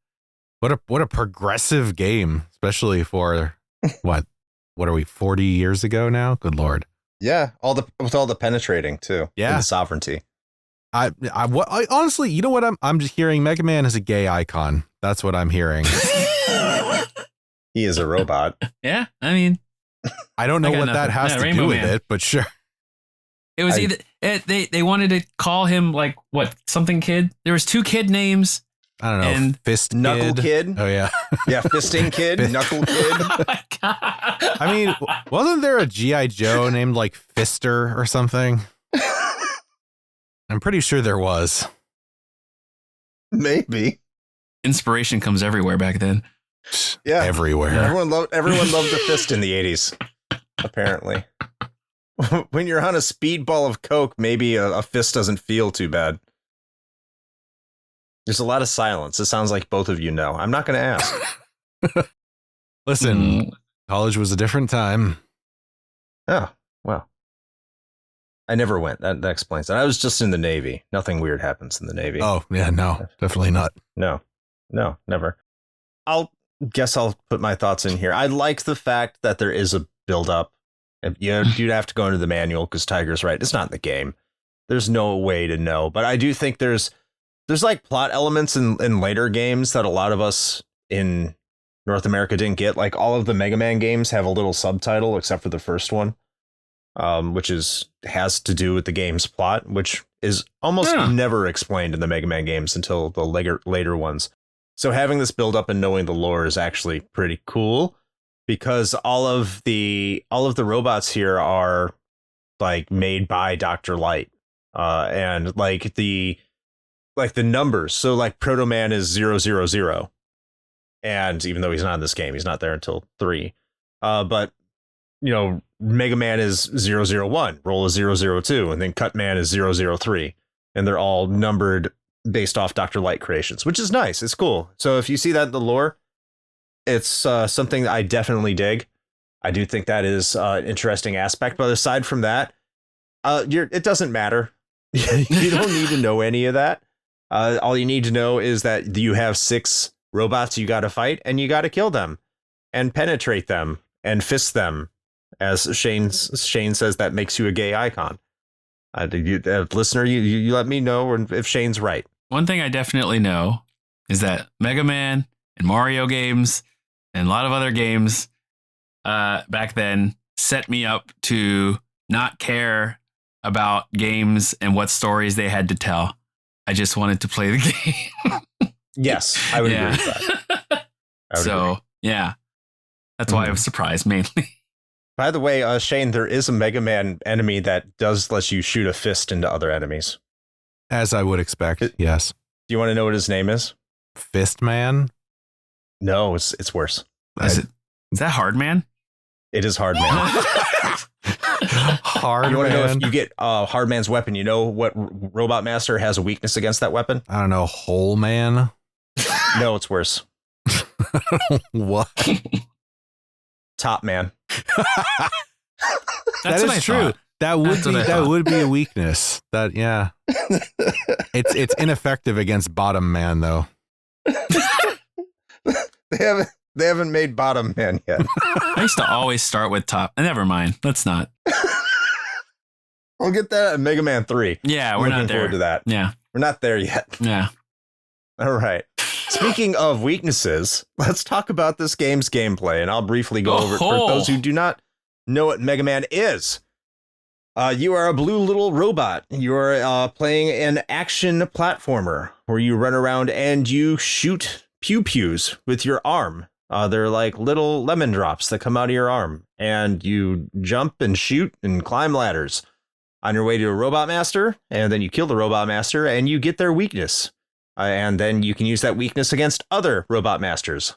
progressive game, especially for what are we, 40 years ago now? Good Lord. Yeah. With all the penetrating too. Yeah. And the sovereignty. I honestly, you know what? I'm just hearing Mega Man is a gay icon. That's what I'm hearing. He is a robot. Yeah. I mean, I don't know what that has to do with it, but sure. It was either they wanted to call him something kid. There was 2 kid names. I don't know. And Fist Knuckle Kid. Oh yeah. Yeah, Fisting Kid, Knuckle Kid. Oh my God. I mean, wasn't there a G.I. Joe named Fister or something? I'm pretty sure there was. Maybe. Inspiration comes everywhere back then. Yeah. Everywhere. Everyone loved the fist in the 80s. Apparently. when you're on a speedball of coke, maybe a fist doesn't feel too bad. There's a lot of silence. It sounds like both of you know. I'm not going to ask. Listen, college was a different time. Oh, well. I never went. That explains it. I was just in the Navy. Nothing weird happens in the Navy. Oh, yeah, no, definitely not. No, never. Guess I'll put my thoughts in here. I like the fact that there is a build-up. You'd have to go into the manual because Tiger's right. It's not in the game. There's no way to know. But I do think there's like plot elements in later games that a lot of us in North America didn't get. Like all of the Mega Man games have a little subtitle except for the first one, which has to do with the game's plot, which is almost never explained in the Mega Man games until the later ones. So having this build up and knowing the lore is actually pretty cool because all of the robots here are like made by Dr. Light, and like the numbers. So like Proto Man is 000. And even though he's not in this game, he's not there until 3. But, Mega Man is 001, Roll is 002, and then Cut Man is 003. And they're all numbered based off Dr. Light creations, which is nice. It's cool. So if you see that in the lore, it's something that I definitely dig. I do think that is an interesting aspect. But aside from that, it doesn't matter. You don't need to know any of that. All you need to know is that you have 6 robots you got to fight and you got to kill them and penetrate them and fist them. As Shane says, that makes you a gay icon. Listener, you let me know if Shane's right. One thing I definitely know is that Mega Man and Mario games and a lot of other games back then set me up to not care about games and what stories they had to tell. I just wanted to play the game. Yes, I would agree with that. Agree. Yeah, that's why I was surprised mainly. By the way, Shane, there is a Mega Man enemy that does let you shoot a fist into other enemies. As I would expect, yes. Do you want to know what his name is? Fist Man? No, it's worse. Is that Hard Man? It is Hard Man. Hard You want to know Man? if you get Hard Man's weapon, you know what Robot Master has a weakness against that weapon? I don't know, Hole Man? No, it's worse. What? Top Man. That is true. That would be a weakness. It's ineffective against Bottom Man though. They haven't made Bottom Man yet. I used to always start with Top. Never mind. Let's not. We'll get that at Mega Man 3. Yeah, we're not there. Forward to that. Yeah, we're not there yet. Yeah. All right. Speaking of weaknesses, let's talk about this game's gameplay, and I'll briefly go over it for those who do not know what Mega Man is. You are a blue little robot. You are playing an action platformer where you run around and you shoot pew-pews with your arm. They're like little lemon drops that come out of your arm, and you jump and shoot and climb ladders on your way to a Robot Master, and then you kill the Robot Master and you get their weakness. And then you can use that weakness against other Robot Masters.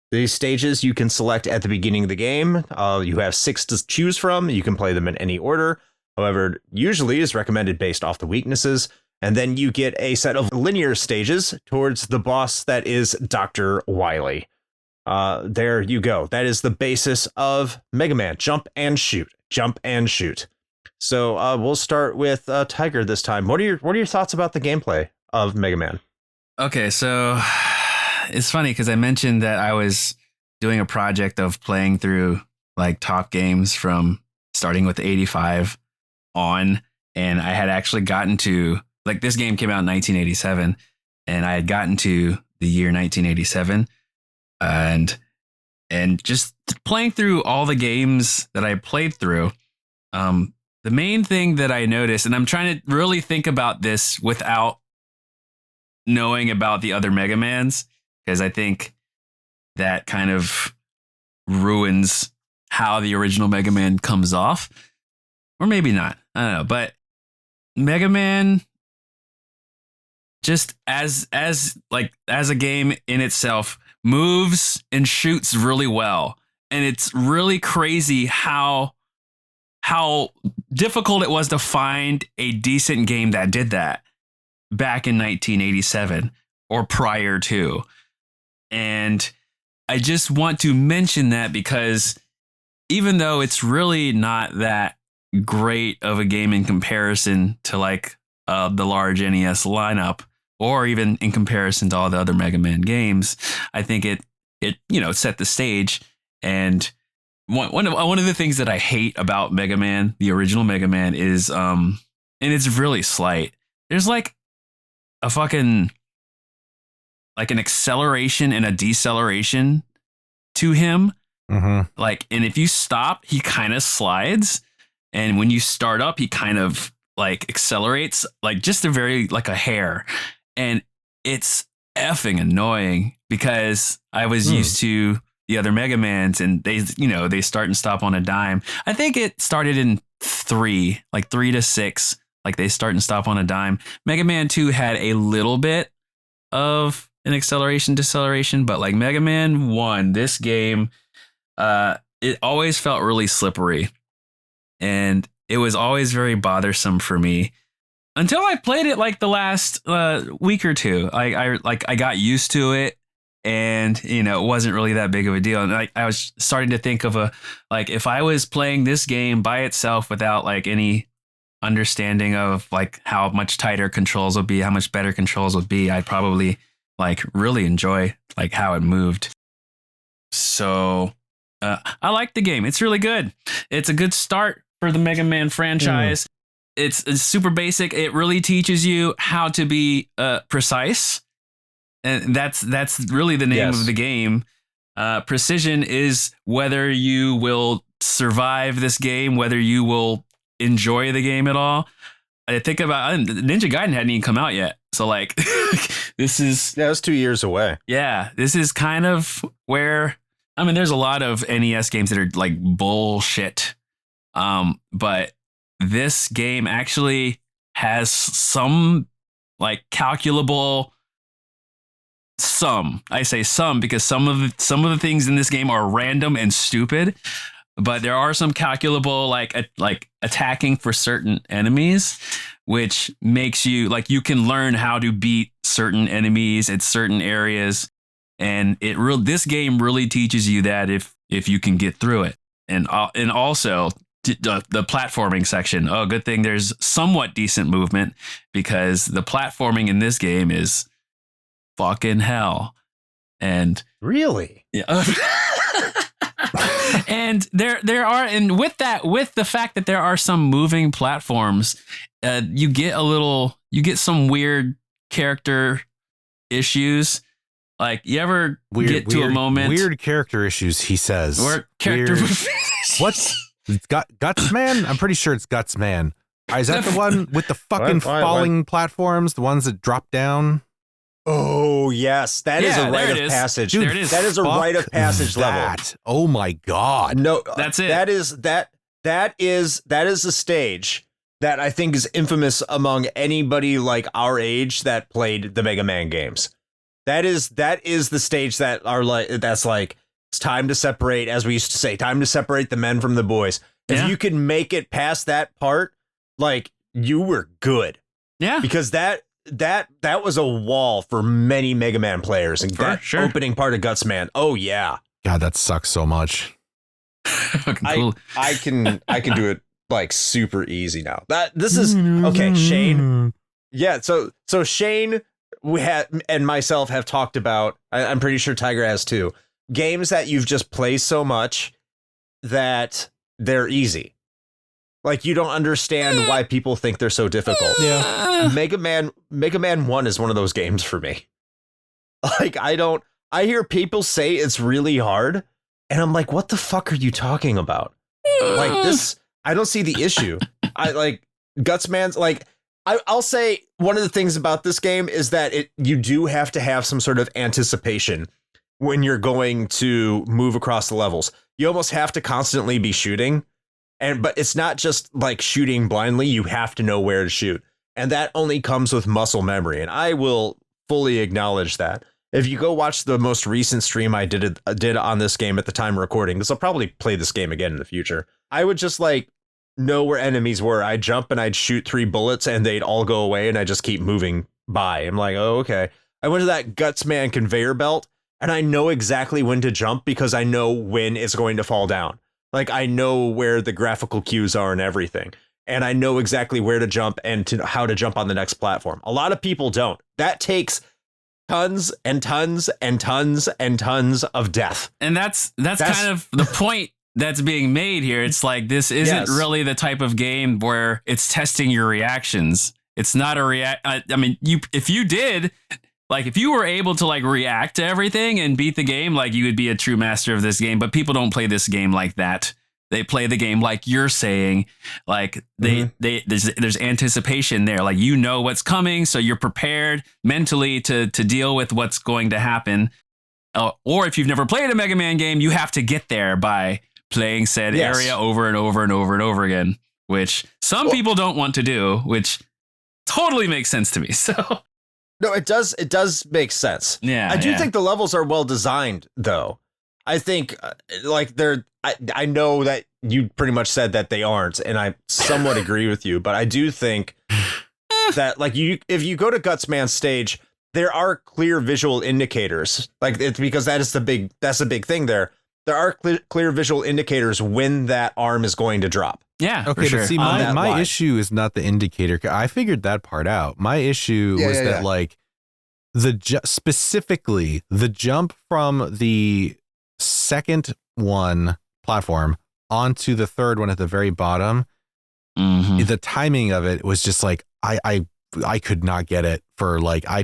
These stages you can select at the beginning of the game. You have 6 to choose from. You can play them in any order. However, usually is recommended based off the weaknesses. And then you get a set of linear stages towards the boss that is Dr. Wily. There you go. That is the basis of Mega Man. Jump and shoot. Jump and shoot. So we'll start with Tiger this time. What are your thoughts about the gameplay of Mega Man? Okay, so it's funny because I mentioned that I was doing a project of playing through like top games from starting with 85 on, and I had actually gotten to, like, this game came out in 1987, and I had gotten to the year 1987, and just playing through all the games that I played through, the main thing that I noticed, and I'm trying to really think about this without knowing about the other Mega Mans, because I think that kind of ruins how the original Mega Man comes off, or maybe not. I don't know, but Mega Man, just as a game in itself, moves and shoots really well, and it's really crazy how how difficult it was to find a decent game that did that back in 1987 or prior to. And I just want to mention that because even though it's really not that great of a game in comparison to like the large NES lineup, or even in comparison to all the other Mega Man games, I think it set the stage. And one of the things that I hate about Mega Man, the original Mega Man, is and it's really slight. There's like a fucking like an acceleration and a deceleration to him. Like, and if you stop, he kind of slides, and when you start up, he kind of like accelerates, like just a very like a hair, and it's effing annoying because I was used to the other Mega Mans, and they start and stop on a dime. I think it started in 3 to 6, like they start and stop on a dime. Mega Man 2 had a little bit of an acceleration deceleration, but like Mega Man 1, this game, it always felt really slippery, and it was always very bothersome for me until I played it like the last week or two. I got used to it, and it wasn't really that big of a deal. And I was starting to think of if I was playing this game by itself without like any understanding of like how much tighter controls would be, how much better controls would be, I'd probably like really enjoy like how it moved. So I like the game. It's really good. It's a good start for the Mega Man franchise. It's super basic. It really teaches you how to be precise. And that's really the name of the game. Precision is whether you will survive this game, whether you will enjoy the game at all. I think about Ninja Gaiden hadn't even come out yet. So like this is... Yeah, it was 2 years away. Yeah, this is kind of where... I mean, there's a lot of NES games that are like bullshit. But this game actually has some like calculable... I say some because some of the things in this game are random and stupid, but there are some calculable like attacking for certain enemies, which makes you like you can learn how to beat certain enemies at certain areas, and this game really teaches you that if you can get through it, and also the platforming section. Oh, good thing there's somewhat decent movement because the platforming in this game is fucking hell. And really, yeah. And there are, and with the fact that there are some moving platforms, you get some weird character issues. Like you ever get to a moment, weird character issues, he says. Or character What's Guts Man? I'm pretty sure it's Guts Man. Is that the one with the fucking falling platforms, the ones that drop down? Oh yes, that is a rite of passage. Dude, there it is. That is a rite of passage level. Oh my god! No, that's it. That is a stage that I think is infamous among anybody like our age that played the Mega Man games. That is the stage that's like it's time to separate, as we used to say, time to separate the men from the boys. If you can make it past that part, like you were good. Yeah, because that was a wall for many Mega Man players, and opening part of Guts Man. Oh yeah, God, that sucks so much. Cool. I can do it like super easy now. This is okay, Shane. Yeah, so Shane, we and myself have talked about. I'm pretty sure Tiger has too. Games that you've just played so much that they're easy. Like you don't understand why people think they're so difficult. Yeah. Mega Man 1 is one of those games for me. Like I hear people say it's really hard, and I'm like, what the fuck are you talking about? Like this, I don't see the issue. I like Gutsman's like I'll say one of the things about this game is that you do have to have some sort of anticipation when you're going to move across the levels. You almost have to constantly be shooting. But it's not just like shooting blindly. You have to know where to shoot. And that only comes with muscle memory. And I will fully acknowledge that. If you go watch the most recent stream I did on this game at the time of recording, because I'll probably play this game again in the future, I would just like know where enemies were. I'd jump and I'd shoot 3 bullets and they'd all go away and I just keep moving by. I'm like, oh, okay. I went to that Gutsman conveyor belt and I know exactly when to jump because I know when it's going to fall down. Like I know where the graphical cues are and everything. And I know exactly where to jump and how to jump on the next platform. A lot of people don't. That takes tons and tons and tons and tons of death. And that's kind of the point that's being made here. It's like, this isn't really the type of game where it's testing your reactions. It's not a I mean, if you were able to like react to everything and beat the game, like you would be a true master of this game. But people don't play this game like that. They play the game like you're saying, like there's anticipation there, like you know what's coming, so you're prepared mentally to deal with what's going to happen. Or if you've never played a Mega Man game, you have to get there by playing said area over and over and over and over again, which some people don't want to do, which totally makes sense to me. So no, it does make sense. Yeah, I do think the levels are well designed, though. I think like I know that you pretty much said that they aren't, and I somewhat agree with you, but I do think that like if you go to Gutsman's stage, there are clear visual indicators. Like it's because that's the big thing there. There are clear visual indicators when that arm is going to drop. Yeah. Okay, for sure. But see, my issue is not the indicator. I figured that part out. My issue was that like specifically the jump from the second one platform onto the third one at the very bottom. The timing of it was just like I could not get it for like I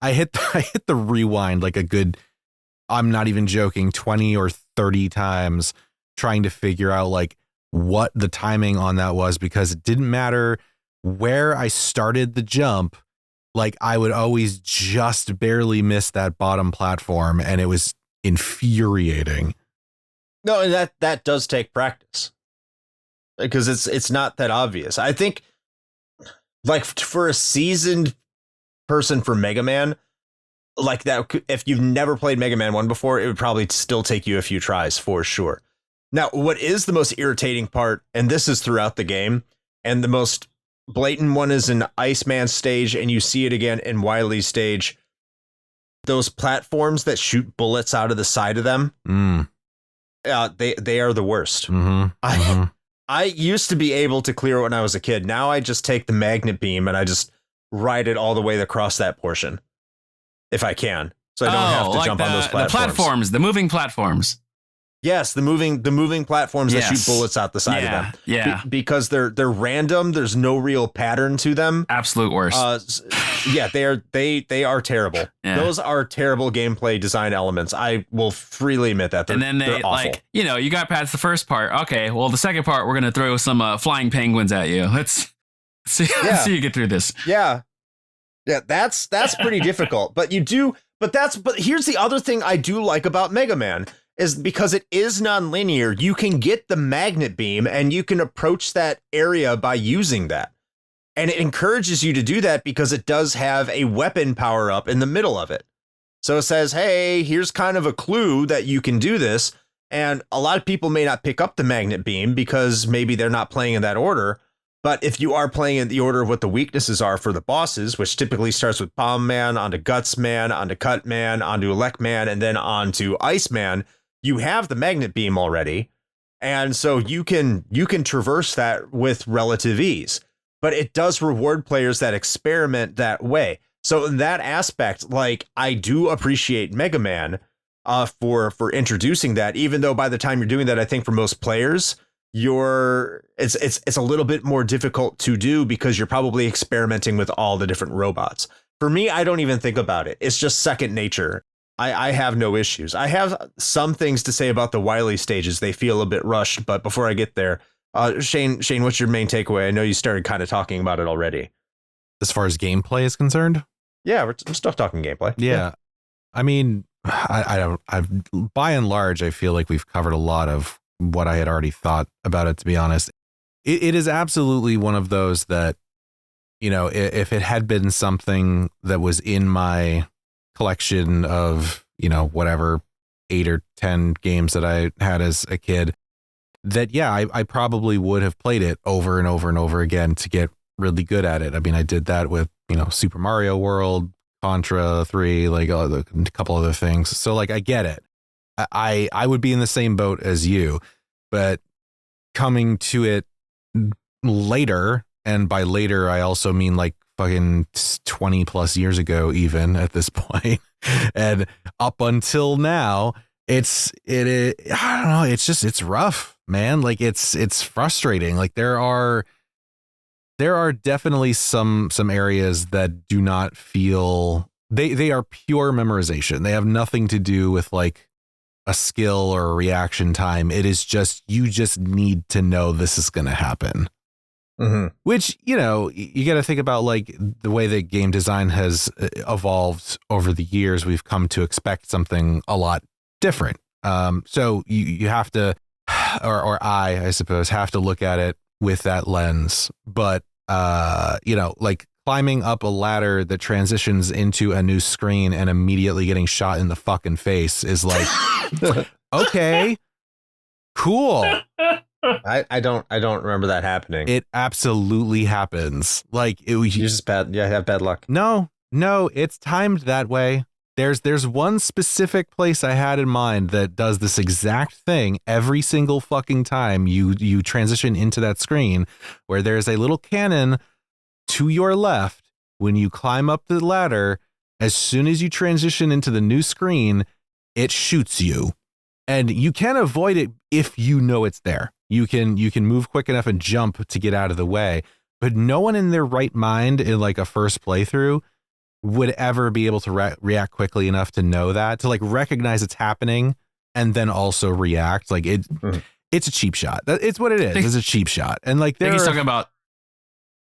hit the rewind like a good, I'm not even joking, 20 or 30 times trying to figure out like what the timing on that was, because it didn't matter where I started the jump. Like I would always just barely miss that bottom platform, and it was infuriating. No, and that does take practice, because it's not that obvious. I think like for a seasoned person for Mega Man, like that, if you've never played Mega Man 1 before, it would probably still take you a few tries for sure. Now, what is the most irritating part, and this is throughout the game, and the most blatant one is in Iceman stage, and you see it again in Wily's stage, those platforms that shoot bullets out of the side of them, they are the worst. I used to be able to clear it when I was a kid. Now I just take the magnet beam and I just ride it all the way across that portion, if I can, so I don't have to jump on those platforms. The platforms, the moving platforms. Yes, the moving platforms that shoot bullets out the side of them. Yeah, because they're random. There's no real pattern to them. Absolute worst. Yeah, they are terrible. Yeah. Those are terrible gameplay design elements. I will freely admit that. And then they're awful. Like, you got past the first part. Okay, well, the second part, we're gonna throw some flying penguins at you. Let's see you get through this. Yeah, that's pretty difficult. But here's the other thing I do like about Mega Man. Is because it is non-linear, you can get the magnet beam and you can approach that area by using that. And it encourages you to do that because it does have a weapon power up in the middle of it. So it says, hey, here's kind of a clue that you can do this. And a lot of people may not pick up the magnet beam because maybe they're not playing in that order. But if you are playing in the order of what the weaknesses are for the bosses, which typically starts with Bomb Man, onto Guts Man, onto Cut Man, onto Elect Man, and then onto Ice Man, you have the magnet beam already, and so you can traverse that with relative ease. But it does reward players that experiment that way. So in that aspect, like I do appreciate Mega Man for introducing that. Even though by the time you're doing that, I think for most players, it's a little bit more difficult to do because you're probably experimenting with all the different robots. For me, I don't even think about it. It's just second nature. I have no issues. I have some things to say about the Wily stages. They feel a bit rushed, but before I get there, Shane, what's your main takeaway? I know you started kind of talking about it already. As far as gameplay is concerned? Yeah, we're still talking gameplay. Yeah. I mean, I've by and large, I feel like we've covered a lot of what I had already thought about it, to be honest. It is absolutely one of those that, if it had been something that was in my collection of, whatever 8 or 10 games that I had as a kid, that, yeah, I probably would have played it over and over and over again to get really good at it. I mean, I did that with, Super Mario World, Contra 3, like a couple other things. So like, I get it. I would be in the same boat as you, but coming to it later, and by later, I also mean like fucking 20 plus years ago, even at this point, and up until now, I don't know. It's rough, man. Like it's frustrating. Like there are definitely some areas that do not feel, they are pure memorization. They have nothing to do with like a skill or a reaction time. It is just, you just need to know this is going to happen. Mm-hmm. Which, you got to think about like the way that game design has evolved over the years. We've come to expect something a lot different. So you have to, or I suppose, have to look at it with that lens. But, like climbing up a ladder that transitions into a new screen and immediately getting shot in the fucking face is like, okay, cool. I don't remember that happening. It absolutely happens. Like it was just bad. Yeah, have bad luck. No, it's timed that way. There's one specific place I had in mind that does this exact thing every single fucking time you transition into that screen, where there's a little cannon to your left when you climb up the ladder. As soon as you transition into the new screen, it shoots you, and you can avoid it if you know it's there. You can move quick enough and jump to get out of the way, but no one in their right mind in like a first playthrough would ever be able to react quickly enough to know that, to like recognize it's happening and then also react. Like it's a cheap shot. It's what it is. It's a cheap shot. And like he's talking about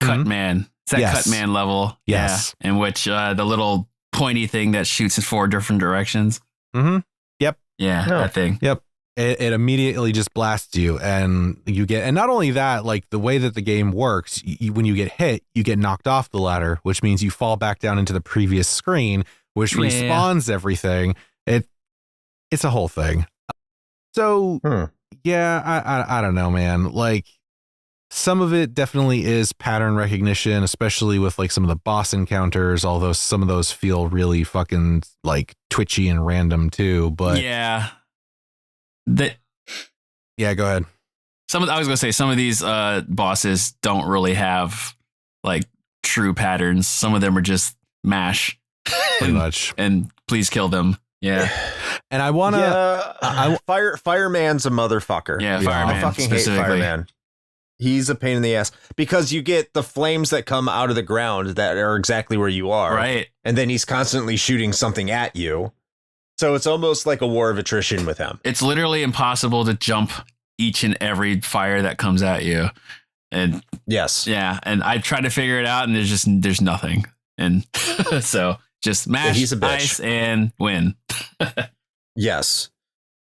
Cut Man. It's that Yes. Cut Man level. Yes. Yeah. In which the little pointy thing that shoots in 4 different directions. Mm-hmm. Yep. Yeah, that thing. Yep. It immediately just blasts you, and you get, and not only that, like the way that the game works, when you get hit, you get knocked off the ladder, which means you fall back down into the previous screen, which respawns everything. It's a whole thing. So yeah, I don't know, man. Like some of it definitely is pattern recognition, especially with like some of the boss encounters, although some of those feel really fucking like twitchy and random too. But yeah. Yeah, go ahead. I was gonna say some of these bosses don't really have like true patterns. Some of them are just mash, pretty much, and please kill them. Yeah, and I wanna. Fireman's a motherfucker. Yeah, Fireman. I fucking hate Fireman. He's a pain in the ass because you get the flames that come out of the ground that are exactly where you are, right? And then he's constantly shooting something at you. So it's almost like a war of attrition with him. It's literally impossible to jump each and every fire that comes at you. And yes. Yeah. And I try to figure it out and there's nothing. And so just mash ice and win. Yes.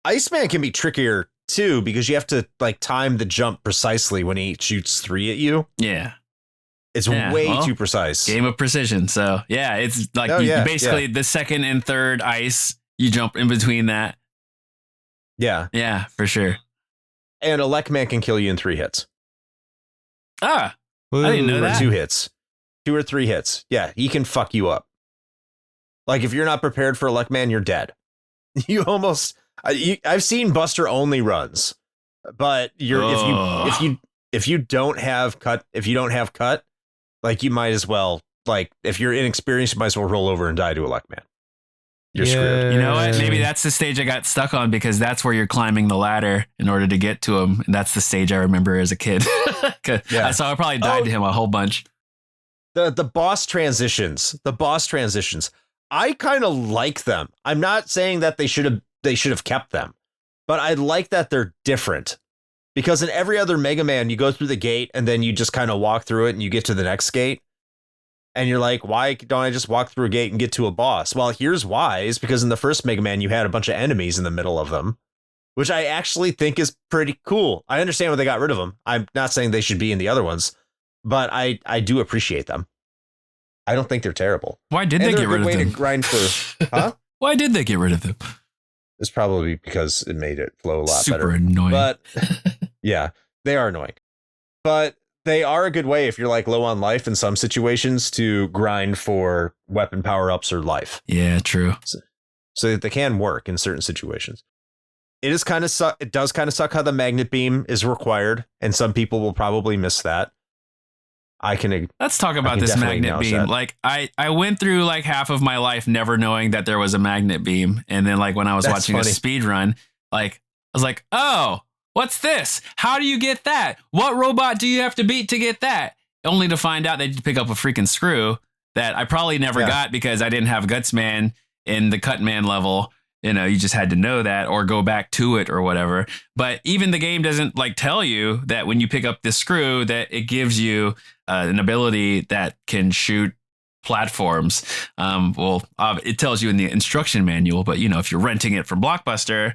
Iceman can be trickier too, because you have to like time the jump precisely when he shoots 3 at you. Yeah. It's way too precise. Game of precision. So yeah, it's like basically the second and third ice. You jump in between that. Yeah. Yeah, for sure. And a Lekman can kill you in 3 hits. I didn't know that. 2 hits. 2 or 3 hits. Yeah, he can fuck you up. Like if you're not prepared for a Lekman, you're dead. You almost I've seen Buster only runs. But if you don't have cut, like you might as well, like if you're inexperienced, you might as well roll over and die to a Lekman. You're screwed. You know what? Maybe that's the stage I got stuck on, because that's where you're climbing the ladder in order to get to him. And that's the stage I remember as a kid. I probably died to him a whole bunch. The boss transitions. I kind of like them. I'm not saying that they should have kept them, but I like that they're different. Because in every other Mega Man, you go through the gate and then you just kind of walk through it and you get to the next gate. And you're like, why don't I just walk through a gate and get to a boss? Well, here's why. Is because in the first Mega Man, you had a bunch of enemies in the middle of them, which I actually think is pretty cool. I understand why they got rid of them. I'm not saying they should be in the other ones, but I do appreciate them. I don't think they're terrible. Why did they get rid of them? Way to grind for, huh? Why did they get rid of them? It's probably because it made it flow a lot better. Super annoying. But Yeah, they are annoying. But they are a good way if you're like low on life in some situations to grind for weapon power-ups or life. Yeah, true. So that they can work in certain situations. It is kind of it does kind of suck how the magnet beam is required, and some people will probably miss that. Let's talk about this magnet beam. That. Like I went through like half of my life never knowing that there was a magnet beam, and then like when I was watching a speed run, like I was like, oh, what's this? How do you get that? What robot do you have to beat to get that? Only to find out that you pick up a freaking screw that I probably never got because I didn't have Gutsman in the Cutman level. You know, you just had to know that or go back to it or whatever. But even the game doesn't like tell you that when you pick up this screw that it gives you an ability that can shoot platforms. It tells you in the instruction manual, but you know, if you're renting it from Blockbuster,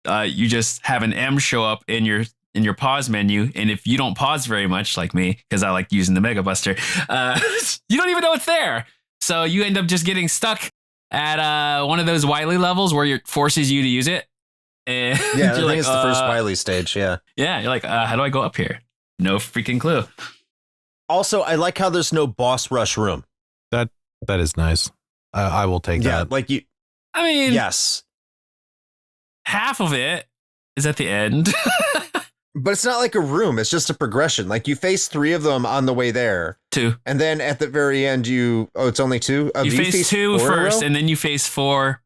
you just have an M show up in your pause menu, and if you don't pause very much, like me, because I like using the Mega Buster, you don't even know it's there. So you end up just getting stuck at one of those Wily levels where it forces you to use it. And yeah, I think it's the first Wily stage. Yeah. Yeah, you're like, how do I go up here? No freaking clue. Also, I like how there's no boss rush room. That is nice. I will take that. Yeah, like you. I mean, yes. Half of it is at the end. But it's not like a room. It's just a progression. Like you face 3 of them on the way there. 2. And then at the very end, it's only 2? You face 2 first, and then you face 4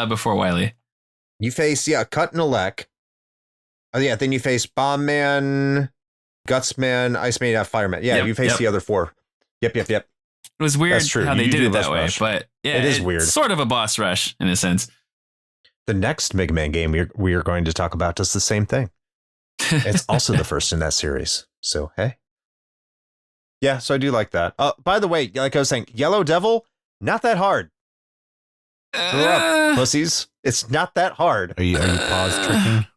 before Wily. You face, Cut and Elec. Oh, yeah, then you face Bomb Man, Gutsman, Iceman, Fireman. Yeah, you face the other 4. Yep. It was weird how they did it that way, but yeah, it is weird. Sort of a boss rush in a sense. The next Mega Man game we are going to talk about does the same thing. It's also the first in that series. So, hey. Yeah, so I do like that. By the way, like I was saying, Yellow Devil, not that hard. Grow up, pussies. It's not that hard. Are you pause tricking?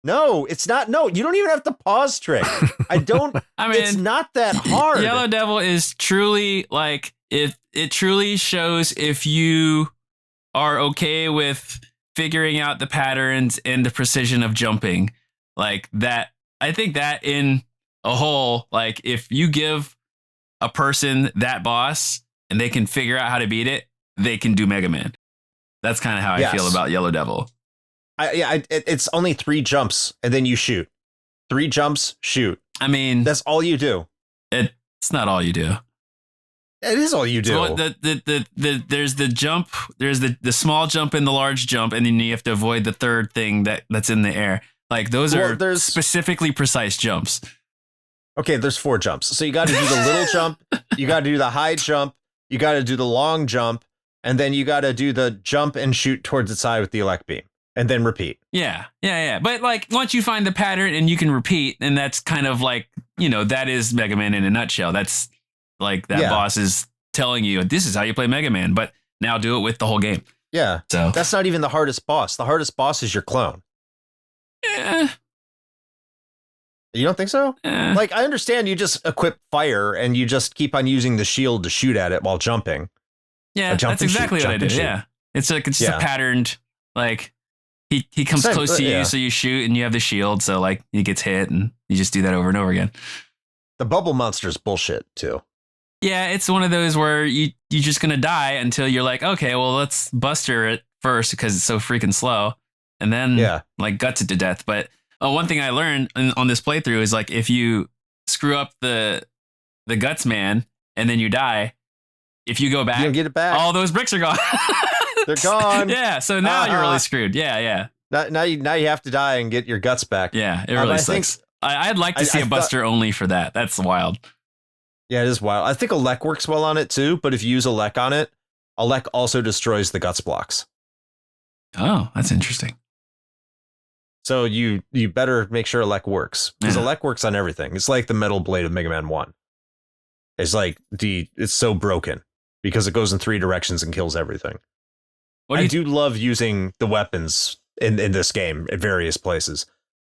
No, it's not. No, you don't even have to pause trick. I mean, it's not that hard. Yellow Devil is truly like, it truly shows if you are okay with figuring out the patterns and the precision of jumping. Like that, I think that in a whole, like if you give a person that boss and they can figure out how to beat it, they can do Mega Man. That's kind of how I feel about Yellow Devil. It's only 3 jumps and then you shoot. 3 jumps, shoot. I mean, that's all you do. It's not all you do. It is all you do. So there's the jump, there's the small jump and the large jump, and then you have to avoid the third thing that's in the air. Like those are specifically precise jumps. Okay, there's 4 jumps. So you got to do the little jump, you got to do the high jump, you got to do the long jump, and then you got to do the jump and shoot towards the side with the elect beam, and then repeat. Yeah. But like once you find the pattern and you can repeat, and that's kind of like, you know, that is Mega Man in a nutshell. That's like that boss is telling you this is how you play Mega Man, but now do it with the whole game. Yeah. So that's not even the hardest boss. The hardest boss is your clone. You don't think so? Like, I understand you just equip fire and you just keep on using the shield to shoot at it while jumping. Yeah, that's exactly what I did. Yeah. It's like, it's just a patterned, like he comes close to you, so you shoot and you have the shield. So like he gets hit and you just do that over and over again. The bubble monster's bullshit too. Yeah, it's one of those where you're just going to die until you're like, okay, well, let's Buster it first because it's so freaking slow. And then like guts it to death. But one thing I learned on this playthrough is like if you screw up the guts man and then you die, if you go back, you get it back. All those bricks are gone. They're gone. Yeah, so now you're really screwed. Yeah. Now you have to die and get your guts back. Yeah, it really sucks. I'd like to see a Buster only for that. That's wild. Yeah, it is wild. I think Elec works well on it too, but if you use Elec on it, Elec also destroys the guts blocks. Oh, that's interesting. So you better make sure Elec works, because Elec works on everything. It's like the metal blade of Mega Man 1. It's like it's so broken because it goes in 3 directions and kills everything. I do love using the weapons in this game at various places.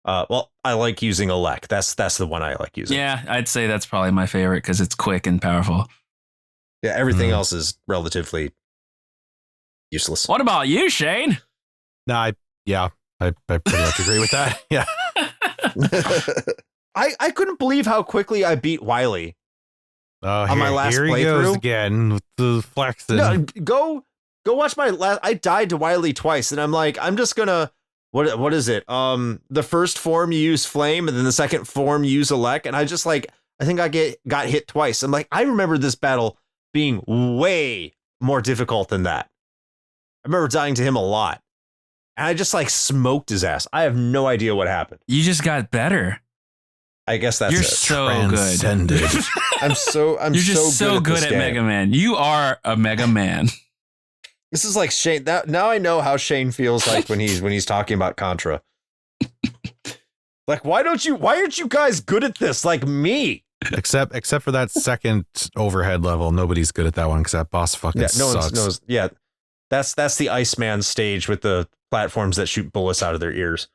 Well, I like using Elec. That's the one I like using. Yeah, I'd say that's probably my favorite because it's quick and powerful. Yeah, everything else is relatively useless. What about you, Shane? No, I pretty much agree with that. Yeah. I couldn't believe how quickly I beat Wily. On my last here he playthrough? goes again with the flexing. No, go watch my last. I died to Wily twice, and I'm like, I'm just gonna. What is it? The first form you use flame, and then the second form you use elect, and I just like, I think I got hit twice. I'm like, I remember this battle being way more difficult than that. I remember dying to him a lot, and I just like smoked his ass. I have no idea what happened. You just got better. I guess that's You're it. so Transcended. good. I'm You're just so good this at game. Mega Man. You are a Mega Man. This is like Shane. Now I know how Shane feels like when he's talking about Contra. Like, why aren't you guys good at this like me? except for that second overhead level, nobody's good at that one because that boss fucking sucks. Yeah, that's the Iceman stage with the platforms that shoot bullets out of their ears.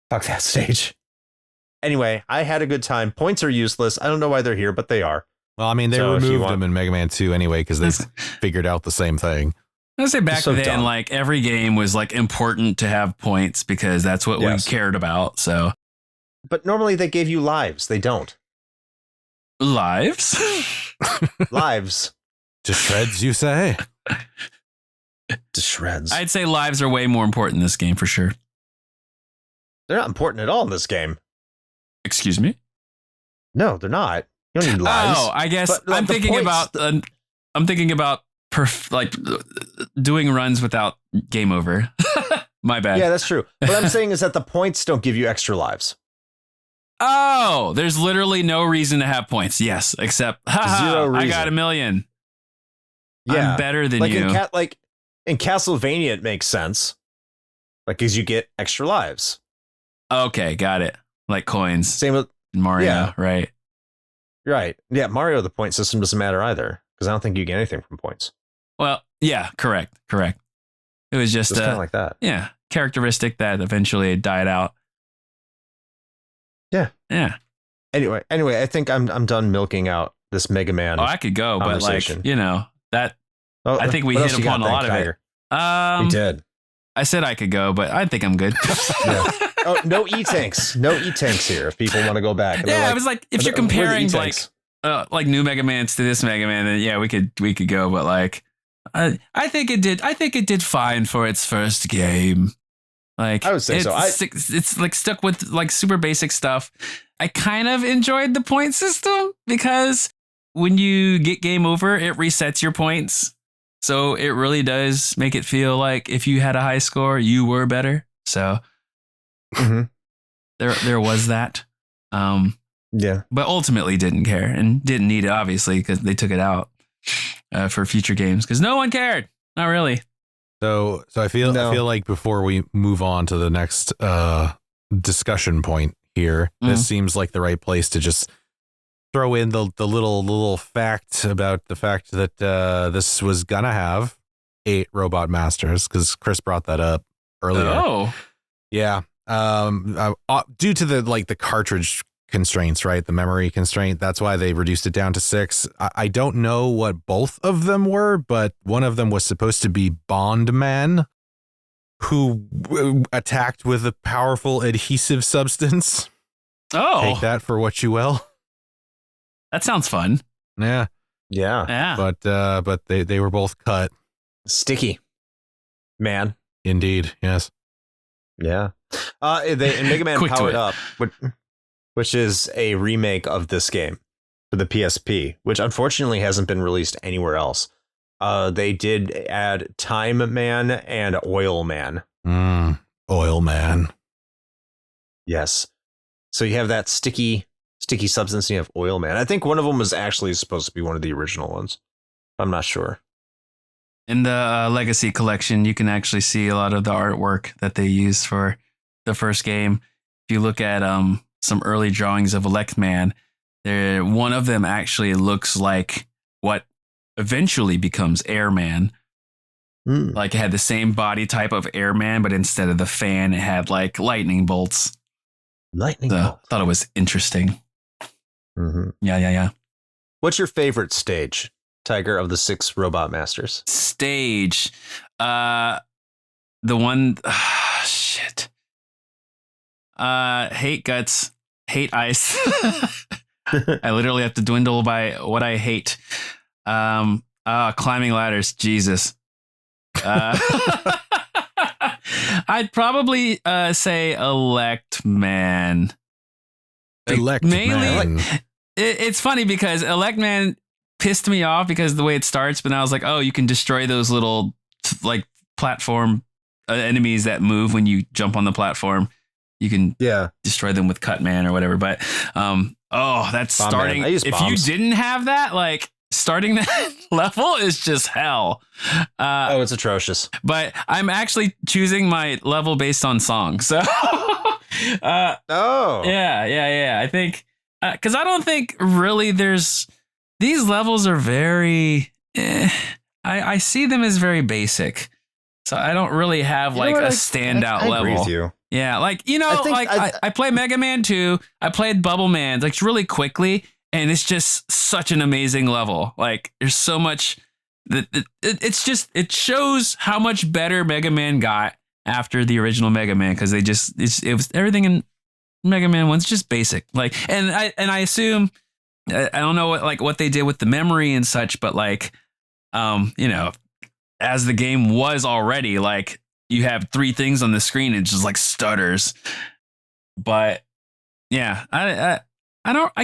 Fuck that stage. Anyway, I had a good time. Points are useless. I don't know why they're here, but they are. Well, I mean, they So if you removed want- them in Mega Man 2 anyway because they figured out the same thing. I say back So then, dumb. like every game was like important to have points because that's what Yes. we cared about. So But normally they gave you lives. They don't. lives. Lives To shreds, you say? to shreds. I'd say lives are way more important in this game for sure. They're not important at all in this game. Excuse me. No, they're not. You don't need lives. Oh, I guess But, like, I'm the thinking points- about. I'm thinking about doing runs without game over. My bad. Yeah, that's true. What I'm saying is that the points don't give you extra lives. Oh, there's literally no reason to have points. Yes, except haha, Zero I reason. got 1 million. Yeah, I'm better than like you. in Castlevania, it makes sense. Like, because you get extra lives. Okay, got it. Like coins. Same with Mario, yeah. right? right. Yeah, Mario. The point system doesn't matter either because I don't think you get anything from points. Well, yeah, correct. It was just It's kind of like that. yeah, characteristic that eventually died out. Yeah. Yeah. Anyway, I think I'm done milking out this Mega Man. Oh, I could go, but like, Conversation. that Oh, I think we what hit else you upon got a lot then, of Tiger? it. We did. I said I could go, but I think I'm good. Yeah. Oh, no E-tanks. No E-tanks here if people want to go back. And they're Yeah, like, I was like, if you're "Where are the comparing E-tanks?" like new Mega Mans to this Mega Man, then yeah, we could go, but like, I think it did fine for its first game. Like, I would say so. It's like stuck with like super basic stuff. I kind of enjoyed the point system because when you get game over, it resets your points. So it really does make it feel like if you had a high score, you were better. So Mhm. there was that. Yeah. But ultimately didn't care and didn't need it, obviously, because they took it out for future games because no one cared. Not really. So I feel like before we move on to the next discussion point here, this seems like the right place to just throw in the little fact about the fact that this was gonna have 8 robot masters because Chris brought that up earlier. Oh, Yeah. Due to the cartridge constraints, right? The memory constraint. That's why they reduced it down to 6. I don't know what both of them were, but one of them was supposed to be Bondman, who attacked with a powerful adhesive substance. oh, Take that for what you will. that sounds fun. Yeah. Yeah. Yeah. But they were both cut. Sticky. Man. Indeed. Yes. Yeah. In Mega Man Quick to Powered it. Up, which is a remake of this game for the PSP, which unfortunately hasn't been released anywhere else. They did add Time Man and Oil Man. Oil Man. Yes. So you have that sticky substance and you have Oil Man. I think one of them was actually supposed to be one of the original ones. I'm not sure. In the Legacy collection, you can actually see a lot of the artwork that they used for the first game. If you look at some early drawings of Electman, one of them actually looks like what eventually becomes Airman. Like it had the same body type of Airman, but instead of the fan, it had like lightning bolts. Lightning So, bolt. thought it was interesting. Mm-hmm. Yeah. What's your favorite stage, Tiger, of the 6 robot masters? Stage. The one shit. hate guts, hate ice. I literally have to dwindle by what I hate. Climbing ladders, Jesus. I'd probably say Elect Man. Mainly, it's funny because Elect Man pissed me off because of the way it starts, but now I was like, oh, you can destroy those little like platform enemies that move when you jump on the platform. You can destroy them with Cut Man or whatever. But that's Bomb starting. Man. If you didn't have that, like starting that level is just hell. It's atrocious. But I'm actually choosing my level based on song. So yeah. I think because I don't think really these levels are very. I see them as very basic. So I don't really have like a standout level. I agree with you. Yeah, like I play Mega Man 2. I played Bubble Man like really quickly, and it's just such an amazing level. Like there's so much that it shows how much better Mega Man got after the original Mega Man because it was everything in Mega Man 1's just basic. Like and I assume I don't know what they did with the memory and such, but like as the game was already, like you have 3 things on the screen and it just like stutters. But yeah, I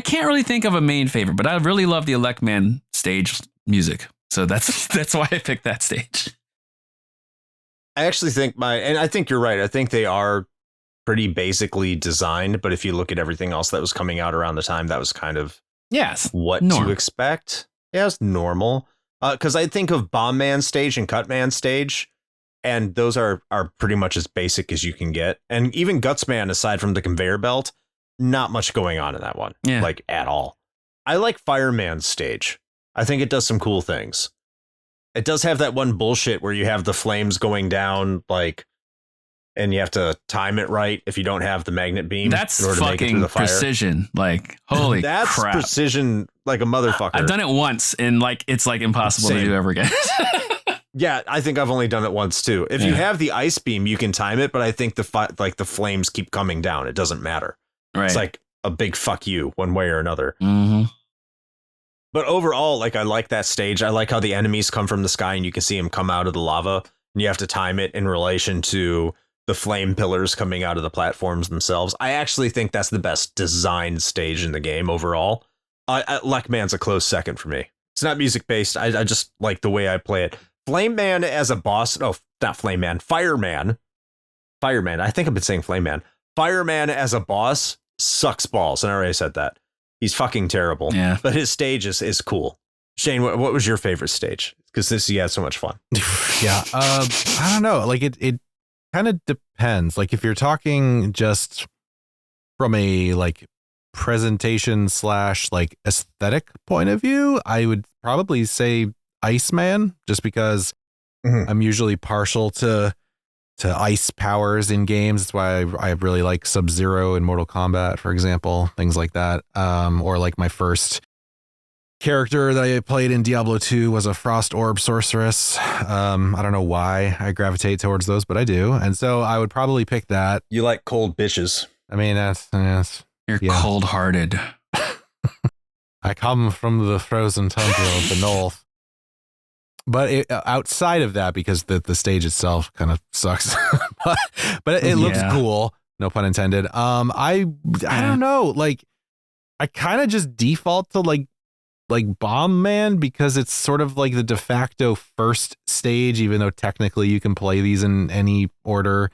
can't really think of a main favorite, but I really love the Elect Man stage music. So that's why I picked that stage. I actually think and I think you're right. I think they are pretty basically designed, but if you look at everything else that was coming out around the time, that was kind of what to expect. Yeah, it's normal. Because I think of Bomb Man stage and Cut Man stage, and those are pretty much as basic as you can get. And even Guts Man, aside from the conveyor belt, not much going on in that one, like at all. I like Fireman stage. I think it does some cool things. It does have that one bullshit where you have the flames going down, like, and you have to time it right if you don't have the magnet beam. That's in order to make it through fucking the fire. Precision. Like, holy That's crap. Precision like a motherfucker. I've done it once and like it's like impossible to do ever again. Yeah, I think I've only done it once too. If you have the ice beam, you can time it, but I think the flames keep coming down. It doesn't matter. Right. It's like a big fuck you one way or another. Mm-hmm. But overall, like I like that stage. I like how the enemies come from the sky and you can see them come out of the lava, and you have to time it in relation to the flame pillars coming out of the platforms themselves. I actually think that's the best designed stage in the game overall. Elect Man's a close second for me. It's not music based. I just like the way I play it. Flame Man as a boss. Oh, not Flame Man. Fireman. I think I've been saying Flame Man. Fireman as a boss sucks balls. And I already said that. He's fucking terrible. Yeah. But his stage is cool. Shane, what was your favorite stage? Because you had so much fun. Yeah. I don't know. Like it kind of depends. Like if you're talking just from a like presentation / like aesthetic point of view, I would probably say Iceman, just because I'm usually partial to ice powers in games. That's why I really like Sub-Zero in Mortal Kombat, for example, things like that. Or like my first character that I played in Diablo 2 was a Frost Orb Sorceress. I don't know why I gravitate towards those, but I do. And so I would probably pick that. You like cold bitches. I mean, you're cold-hearted. I come from the frozen tundra of the north. But outside of that, because the stage itself kind of sucks, but it looks cool. No pun intended. I don't know. Like, I kind of just default to like Bomb Man because it's sort of like the de facto first stage, even though technically you can play these in any order.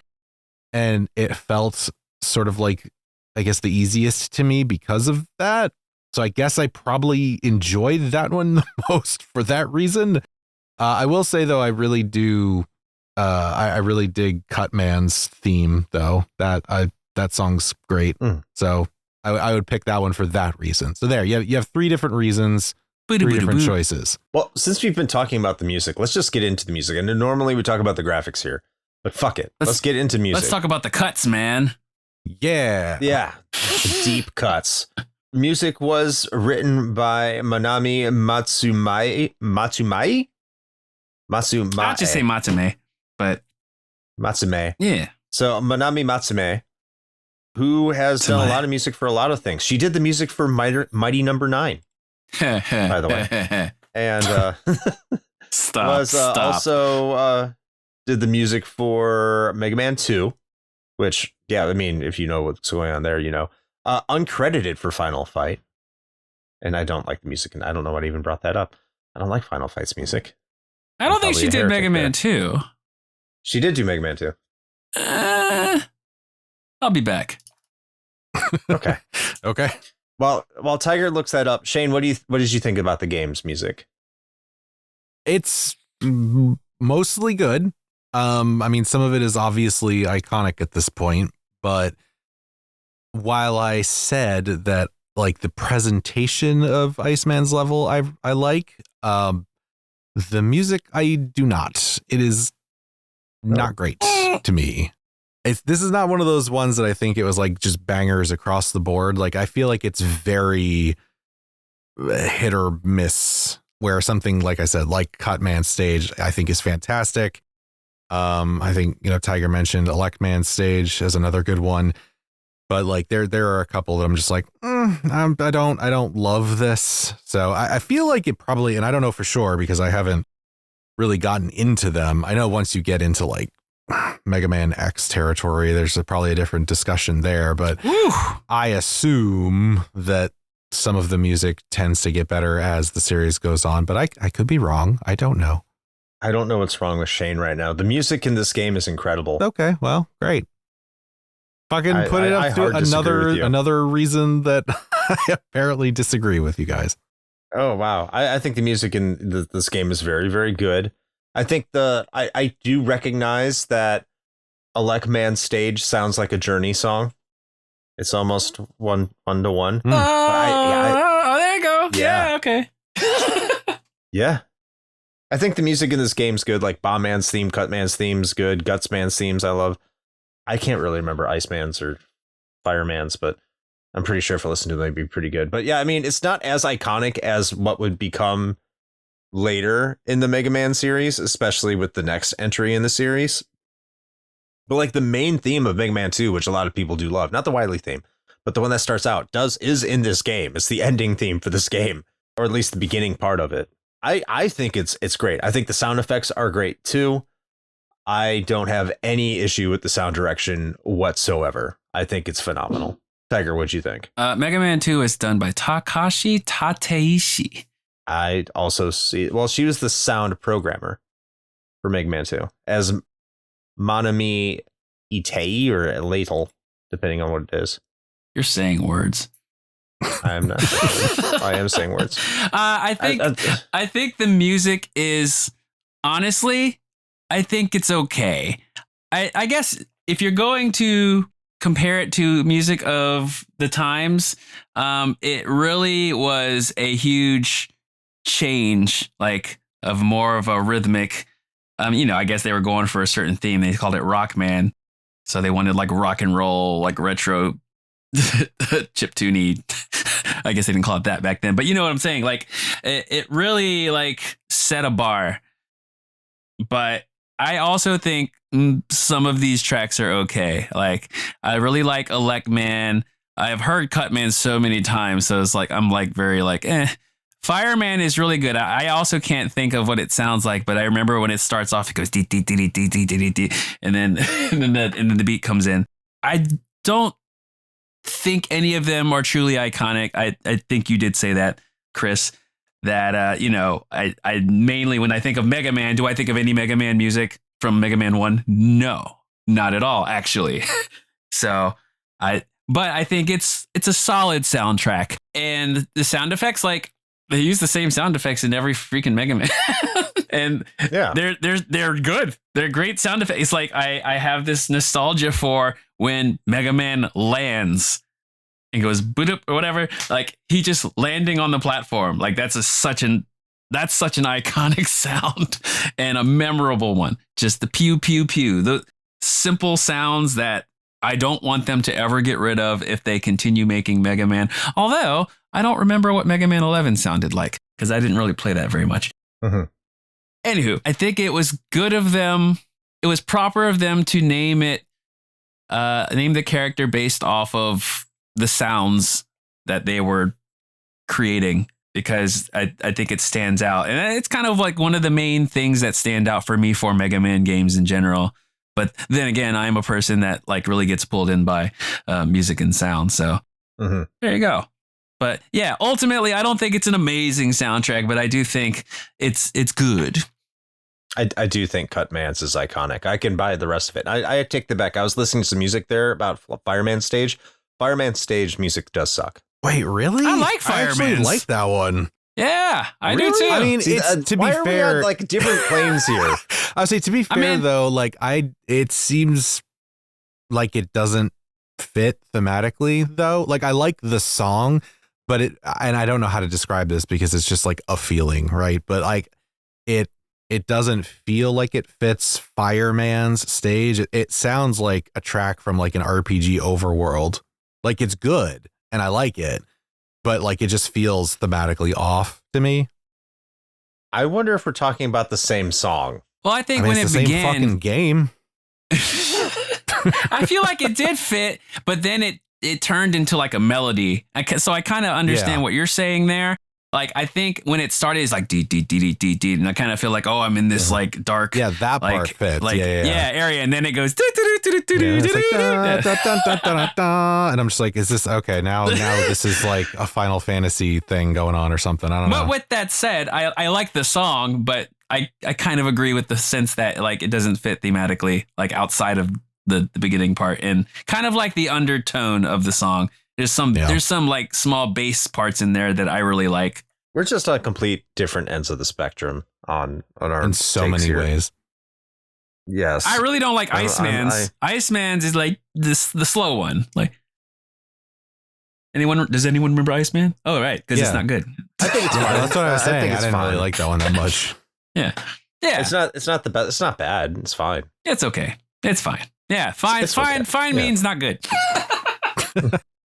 And it felt sort of like, I guess, the easiest to me because of that. So I guess I probably enjoyed that one the most for that reason. I will say though, I really do. I really dig Cutman's theme though. That song's great. So I would pick that one for that reason. So there, you have 3 different reasons, 3 different choices. Well, since we've been talking about the music, let's just get into the music. And normally we talk about the graphics here, but fuck it, let's get into music. Let's talk about the cuts, man. Yeah, the deep cuts. Music was written by Manami Matsumae. I'll just say Matsume, but Matsume. Yeah. So Manami Matsume, who has done a lot of music for a lot of things. She did the music for Mighty Number 9, by the way. And stop. Also did the music for Mega Man 2, which, yeah, I mean, if you know what's going on there, you know. Uncredited for Final Fight. And I don't like the music, and I don't know what even brought that up. I don't like Final Fight's music. I don't think she did Mega Man 2. She did do Mega Man 2. I'll be back. Okay. Okay. Well, while Tiger looks that up, Shane, what did you think about the game's music? It's mostly good. I mean, some of it is obviously iconic at this point, but while I said that like the presentation of Iceman's level I like, the music I do not. It is not great to me. This is not one of those ones that I think it was like just bangers across the board. Like I feel like it's very hit or miss, where something like I said, like Cutman Stage, I think is fantastic. I think, you know, Tiger mentioned Electman Stage as another good one, but like there are a couple that I'm just like, I don't love this. So I feel like it probably, and I don't know for sure because I haven't really gotten into them. I know once you get into like Mega Man X territory, there's probably a different discussion there, but I assume that some of the music tends to get better as the series goes on, but I could be wrong. I don't know. I don't know what's wrong with Shane right now. The music in this game is incredible. Okay, well, great. Fucking put it up to another reason that I apparently disagree with you guys. Oh, wow. I think the music in this game is very, very good. I think I do recognize that Electman Stage sounds like a Journey song. It's almost one to one. Oh, there you go. Yeah. Yeah, okay. Yeah. I think the music in this game's good. Like Bomb Man's theme, Cut Man's theme's good. Guts Man's themes I love. I can't really remember Iceman's or Fireman's, but I'm pretty sure if I listen to them, they'd be pretty good. But yeah, I mean, it's not as iconic as what would become later in the Mega Man series, especially with the next entry in the series. But like the main theme of Mega Man 2, which a lot of people do love, not the Wily theme, but the one that starts out is in this game. It's the ending theme for this game, or at least the beginning part of it. I think it's great. I think the sound effects are great too. I don't have any issue with the sound direction whatsoever. I think it's phenomenal. Tiger, what'd you think? Mega Man 2 is done by Takashi Tateishi. I also see. Well, she was the sound programmer for Mega Man 2 as Manami Itei or Latel, depending on what it is. You're saying words. I am not. I am saying words. I think the music is, honestly, I think it's okay. I guess if you're going to compare it to music of the times, it really was a huge change, like of more of a rhythmic. I guess they were going for a certain theme. They called it Rockman, so they wanted like rock and roll, like retro chiptune-y. I guess they didn't call it that back then, but you know what I'm saying. Like it really like set a bar. But I also think some of these tracks are okay. Like I really like Electman. I've heard Cutman so many times, so it's like I'm like very like Fireman is really good. I also can't think of what it sounds like, but I remember when it starts off, it goes dee dee dee dee dee dee dee, and then the beat comes in. I don't think any of them are truly iconic. I think you did say that, Chris, that I mainly, when I think of Mega Man, do I think of any Mega Man music from Mega Man 1? No, not at all, actually. But I think it's a solid soundtrack, and the sound effects, like they use the same sound effects in every freaking Mega Man. And yeah, they're good. They're great sound effects. It's like I have this nostalgia for when Mega Man lands and goes boot up or whatever. Like he just landing on the platform. Like that's such an iconic sound and a memorable one. Just the pew pew pew. The simple sounds that I don't want them to ever get rid of if they continue making Mega Man. Although I don't remember what Mega Man 11 sounded like because I didn't really play that very much. Mm-hmm. Anywho, I think it was good of them. It was proper of them to name it name the character based off of the sounds that they were creating, because I think it stands out. And it's kind of like one of the main things that stand out for me for Mega Man games in general. But then again, I'm a person that like really gets pulled in by music and sound. So there you go. But yeah, ultimately, I don't think it's an amazing soundtrack, but I do think it's good. I do think Cutman's is iconic. I can buy the rest of it. I take the back. I was listening to some music there about Fireman Stage. Fireman Stage music does suck. Wait, really? I like Fireman. I actually like that one. Yeah, I do too. I mean, to be fair, we on, like different planes here? I would say, to be fair, though, like it seems like it doesn't fit thematically, though. Like I like the song, but and I don't know how to describe this because it's just like a feeling, right? But like it doesn't feel like it fits Fireman's Stage. It sounds like a track from like an RPG overworld. Like it's good and I like it, but like it just feels thematically off to me. I wonder if we're talking about the same song. Well, I think mean, when it's it the began, same fucking game. I feel like it did fit, but then it turned into like a melody. So I kind of understand what you're saying there. Like, I think when it started, it's like dee dee dee dee dee dee, and I kind of feel like, oh, I'm in this like dark, that part fits, area, and then it goes, and I'm just like, is this okay? Now this is like a Final Fantasy thing going on or something. I don't know. But with that said, I like the song, but I kind of agree with the sense that like it doesn't fit thematically, like outside of the beginning part, and kind of like the undertone of the song. There's some like small bass parts in there that I really like. We're just on complete different ends of the spectrum on our in so many ways. Yes, I really don't like Iceman's. Iceman's is like the slow one. Like does anyone remember Iceman? Oh right, because it's not good. I think it's fine. That's what I was saying. I didn't really fine. like that one that much. Yeah. It's not the best. It's not bad. It's fine. It's okay. It's fine. Yeah, fine. It's fine. okay. Fine means not good.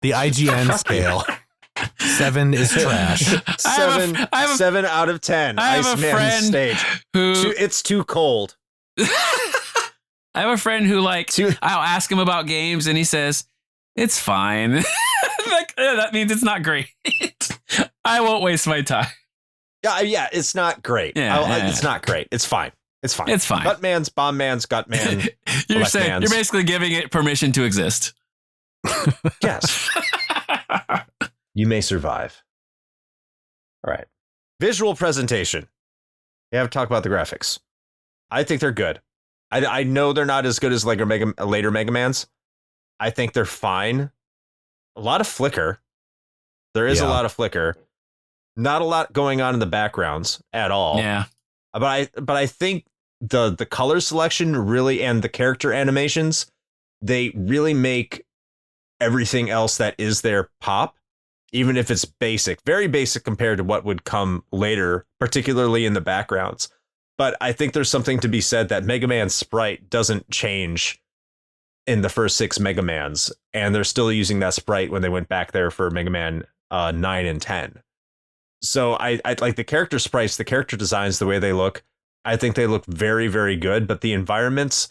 The IGN scale. 7 is trash. Seven out of 10. I have a friend Stage. It's too cold. I have a friend who I'll ask him about games and he says, it's fine. Like, that means it's not great. I won't waste my time. Yeah, it's not great. It's not great. It's fine. It's fine. It's fine. Gutman's, Bombman's, Gutman. You're basically giving it permission to exist. Yes. You may survive. All right. Visual presentation. You have to talk about the graphics. I think they're good. I know they're not as good as later Mega Mans. I think they're fine. A lot of flicker. There is a lot of flicker. Not a lot going on in the backgrounds at all. Yeah. But I think the color selection really, and the character animations, they really make everything else that is there pop, even if it's basic, very basic compared to what would come later, particularly in the backgrounds. But I think there's something to be said that Mega Man's sprite doesn't change in the first 6 Mega Mans, and they're still using that sprite when they went back there for Mega Man 9 and 10. So I like the character sprites, the character designs, the way they look. I think they look very, very good, but the environments,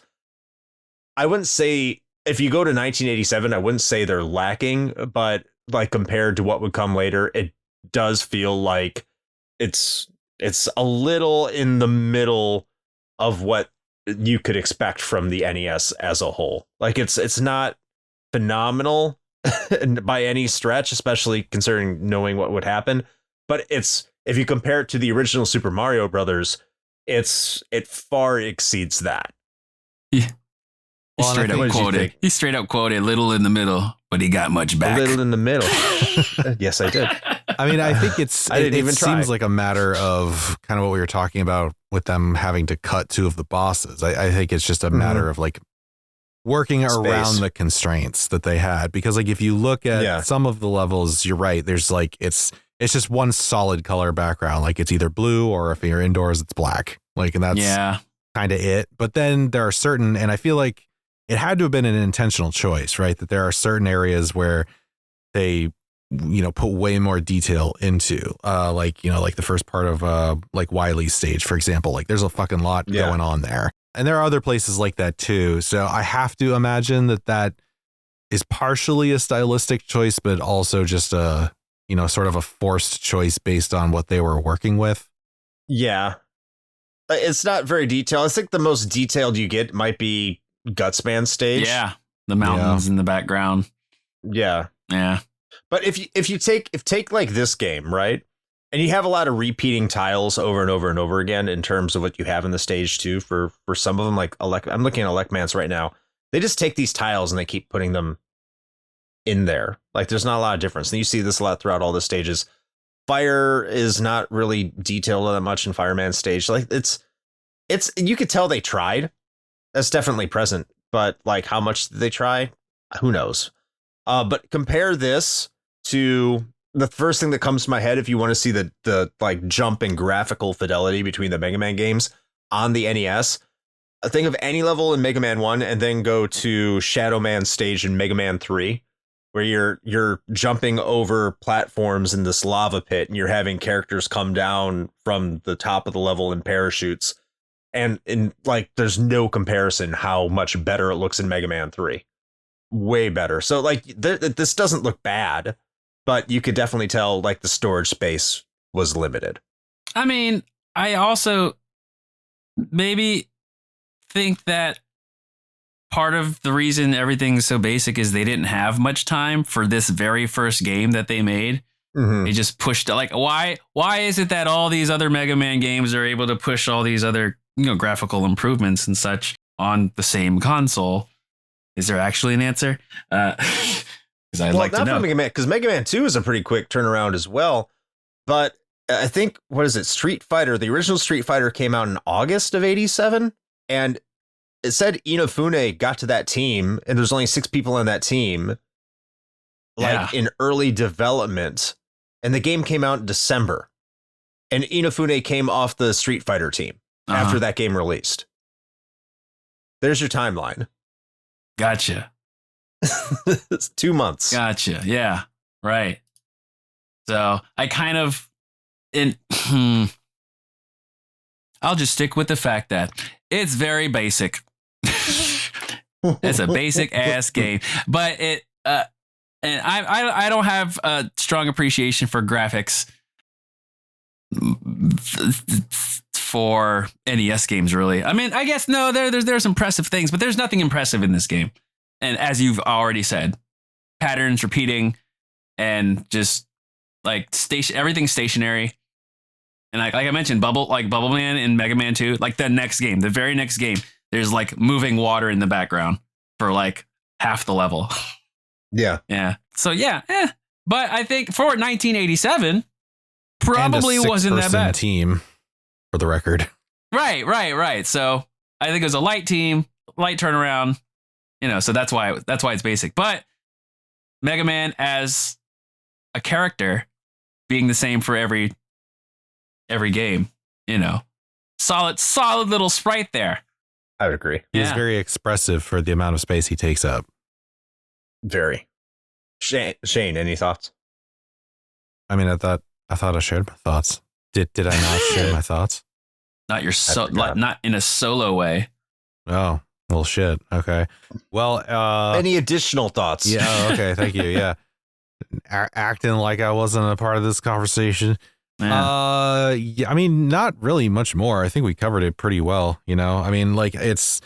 I wouldn't say, if you go to 1987, I wouldn't say they're lacking, but like compared to what would come later, it does feel like it's a little in the middle of what you could expect from the NES as a whole. Like it's not phenomenal by any stretch, especially considering knowing what would happen. But if you compare it to the original Super Mario Brothers, it far exceeds that. Yeah. He straight up quoted "little in the middle, but he got much back." A little in the middle. Yes, I did. I mean, I think it try. seems like a matter of kind of what we were talking about with them having to cut 2 of the bosses. I think it's just a matter of like working around the constraints that they had, because like if you look at some of the levels, you're right. There's like it's just one solid color background. Like it's either blue, or if you're indoors, it's black. Like, and that's kind of it. But then there are certain, and I feel like it had to have been an intentional choice, right? That there are certain areas where they, put way more detail into, like the first part of like Wily's stage, for example. Like there's a fucking lot going on there. And there are other places like that too. So I have to imagine that is partially a stylistic choice, but also just a, sort of a forced choice based on what they were working with. Yeah. It's not very detailed. I think the most detailed you get might be Gutsman stage. Yeah. The mountains in the background. Yeah. Yeah. But if you take like this game, right? And you have a lot of repeating tiles over and over and over again in terms of what you have in the stage too. For some of them, like I'm looking at Electmans right now. They just take these tiles and they keep putting them in there. Like there's not a lot of difference. And you see this a lot throughout all the stages. Fire is not really detailed that much in Fireman's stage. Like it's you could tell they tried. That's definitely present. But like how much did they try? Who knows? But compare this to the first thing that comes to my head if you want to see the like jump in graphical fidelity between the Mega Man games on the NES. Think of any level in Mega Man 1 and then go to Shadow Man stage in Mega Man 3, where you're jumping over platforms in this lava pit and you're having characters come down from the top of the level in parachutes. And like there's no comparison how much better it looks in Mega Man 3. Way better. So like this doesn't look bad, but you could definitely tell like the storage space was limited. I mean, I also maybe think that part of the reason everything's so basic is they didn't have much time for this very first game that they made. Mm-hmm. They just pushed like why is it that all these other Mega Man games are able to push all these other graphical improvements and such on the same console? Is there actually an answer? Because I'd like to know. Because Mega Man 2 is a pretty quick turnaround as well. But I think, what is it? Street Fighter, the original Street Fighter came out in August of 87. And it said Inafune got to that team and there's only 6 people on that team, like in early development. And the game came out in December. And Inafune came off the Street Fighter team after that game released. There's your timeline. Gotcha. It's 2 months. Gotcha. Yeah. Right. So I kind of I'll just stick with the fact that it's very basic. It's a basic ass game, but it and I don't have a strong appreciation for graphics for NES games, really. I mean, I guess no, there's impressive things, but there's nothing impressive in this game. And as you've already said, patterns repeating and just like everything's stationary. And like I mentioned, Bubble Man in Mega Man 2, like the very next game, there's like moving water in the background for like half the level. Yeah. Yeah. So yeah, but I think for 1987, probably wasn't that bad. Team, for the record. Right. So I think it was a light team, light turnaround. So that's why it's basic. But Mega Man as a character being the same for every game, solid little sprite there. I would agree. He's very expressive for the amount of space he takes up. Very. Shane, any thoughts? I mean, I thought I shared my thoughts. Did I not share my thoughts? Not not in a solo way. Oh, well, shit. Okay. Well, any additional thoughts? Yeah. Okay. Thank you. Yeah. Acting like I wasn't a part of this conversation. Yeah. I mean, not really much more. I think we covered it pretty well. I mean, like it's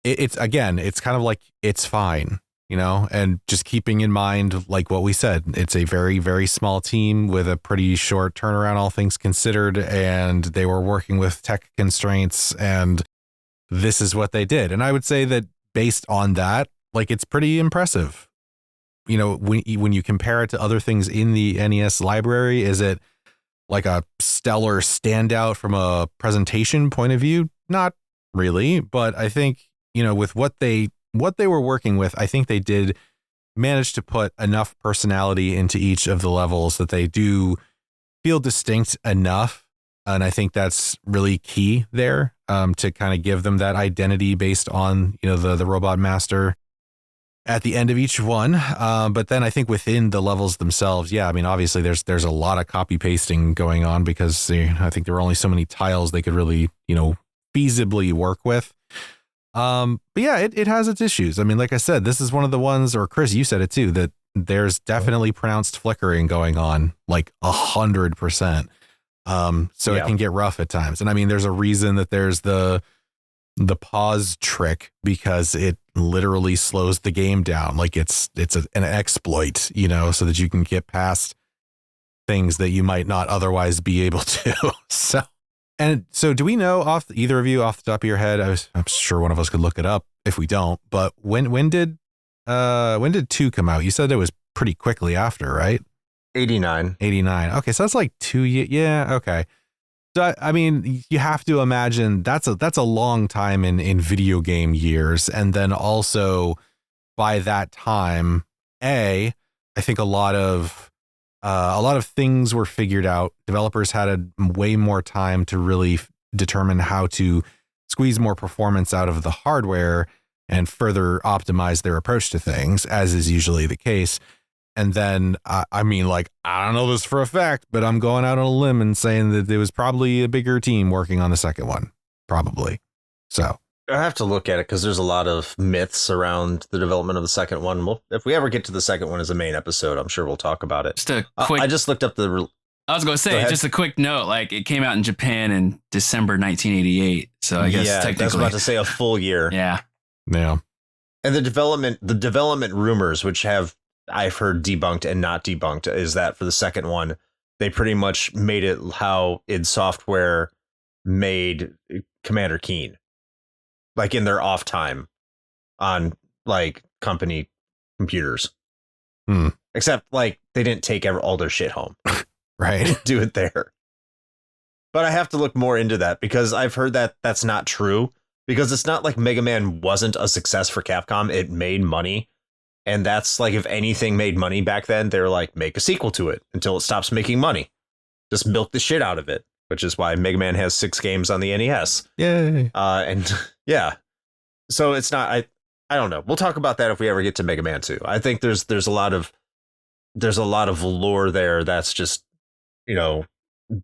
again, it's kind of like it's fine. And just keeping in mind, like what we said, it's a very, very small team with a pretty short turnaround, all things considered, and they were working with tech constraints, and this is what they did. And I would say that based on that, like it's pretty impressive. When you compare it to other things in the NES library, is it like a stellar standout from a presentation point of view? Not really, but I think, with what they were working with, I think they did manage to put enough personality into each of the levels that they do feel distinct enough. And I think that's really key there, to kind of give them that identity based on, the Robot Master at the end of each one. But then I think within the levels themselves, I mean, obviously there's a lot of copy pasting going on because I think there were only so many tiles they could really, feasibly work with. But yeah, it has its issues. I mean, like I said, this is one of the ones, or Chris, you said it too, that there's definitely pronounced flickering going on, like 100%. So it can get rough at times. And I mean, there's a reason that there's the pause trick, because it literally slows the game down. Like it's an exploit, you know, so that you can get past things that you might not otherwise be able to. So do we know either of you off the top of your head? I'm sure one of us could look it up if we don't, but when did 2 come out? You said it was pretty quickly after, right? 89. Okay. So that's like 2 years. Yeah. Okay. So, I mean, you have to imagine that's a long time in video game years. And then also by that time, I think a lot of things were figured out. Developers had a way more time to really determine how to squeeze more performance out of the hardware and further optimize their approach to things, as is usually the case. And then, I mean, like, I don't know this for a fact, but I'm going out on a limb and saying that there was probably a bigger team working on the second one. Probably. So I have to look at it because there's a lot of myths around the development of the second one. Well, if we ever get to the second one as a main episode, I'm sure we'll talk about it. Just a quick. I just looked up the. I was going to say, just a quick note. Like, it came out in Japan in December 1988. So I guess technically, I was about to say a full year. Yeah. And the development rumors, which I've heard debunked and not debunked, is that for the second one, they pretty much made it how id Software made Commander Keen, like in their off time on like company computers. Except like they didn't take all their shit home. Right. Do it there. But I have to look more into that because I've heard that that's not true, because it's not like Mega Man wasn't a success for Capcom. It made money. And that's like, if anything made money back then, they're like, make a sequel to it until it stops making money. Just milk the shit out of it, which is why Mega Man has 6 games on the NES. Yay. And yeah, so it's not, I don't know. We'll talk about that if we ever get to Mega Man 2. I think there's a lot of lore there that's just, you know,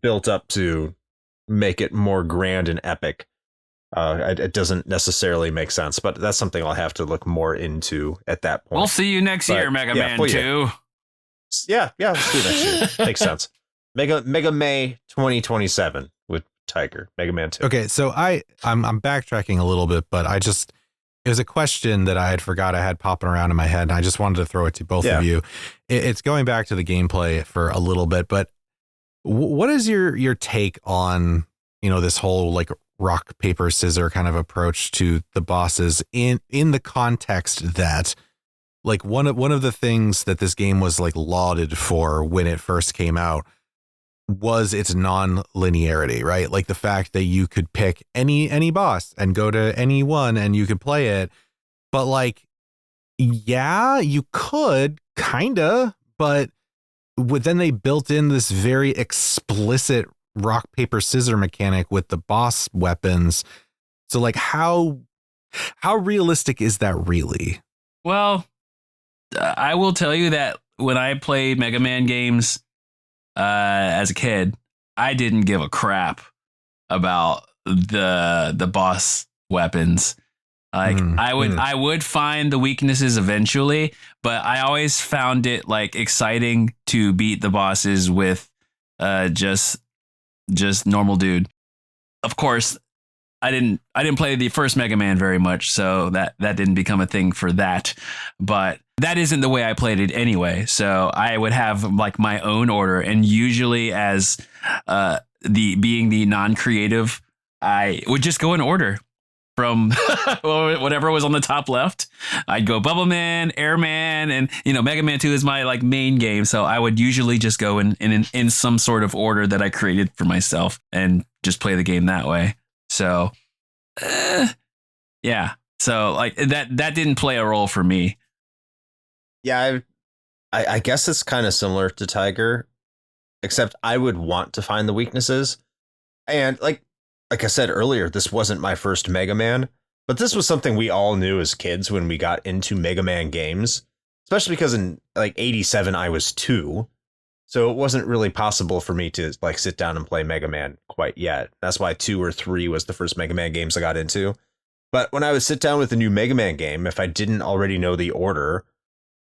built up to make it more grand and epic. It doesn't necessarily make sense, but that's something I'll have to look more into at that point. We'll see you next year, Mega Man 2. Yeah, let's do next year. Makes sense. Mega May 2027 with Tyger, Mega Man 2. Okay, so I'm backtracking a little bit, but it was a question that I had forgot I had popping around in my head, and I just wanted to throw it to both of you. It's going back to the gameplay for a little bit, but what is your take on, you know, this whole like rock, paper, scissor kind of approach to the bosses in the context that like one of the things that this game was like lauded for when it first came out was its non-linearity, right? Like the fact that you could pick any boss and go to any one and you could play it. But like, yeah, you could kinda, but then they built in this very explicit rock, paper, scissor mechanic with the boss weapons. So like how realistic is that really? Well, I will tell you that when I played Mega Man games as a kid, I didn't give a crap about the boss weapons. Like I would find the weaknesses eventually, but I always found it like exciting to beat the bosses with just normal dude. Of course, I didn't play the first Mega Man very much, so that didn't become a thing for that. But that isn't the way I played it anyway. So I would have like my own order, and usually as being the non-creative, I would just go in order from whatever was on the top left. I'd go Bubble Man, Airman, and Mega Man 2 is my like main game. So I would usually just go in some sort of order that I created for myself and just play the game that way. So yeah. So like that didn't play a role for me. Yeah, I guess it's kind of similar to Tyger, except I would want to find the weaknesses. And like I said earlier, this wasn't my first Mega Man, but this was something we all knew as kids when we got into Mega Man games, especially because in like 87, I was 2. So it wasn't really possible for me to like sit down and play Mega Man quite yet. That's why 2 or 3 was the first Mega Man games I got into. But when I would sit down with a new Mega Man game, if I didn't already know the order,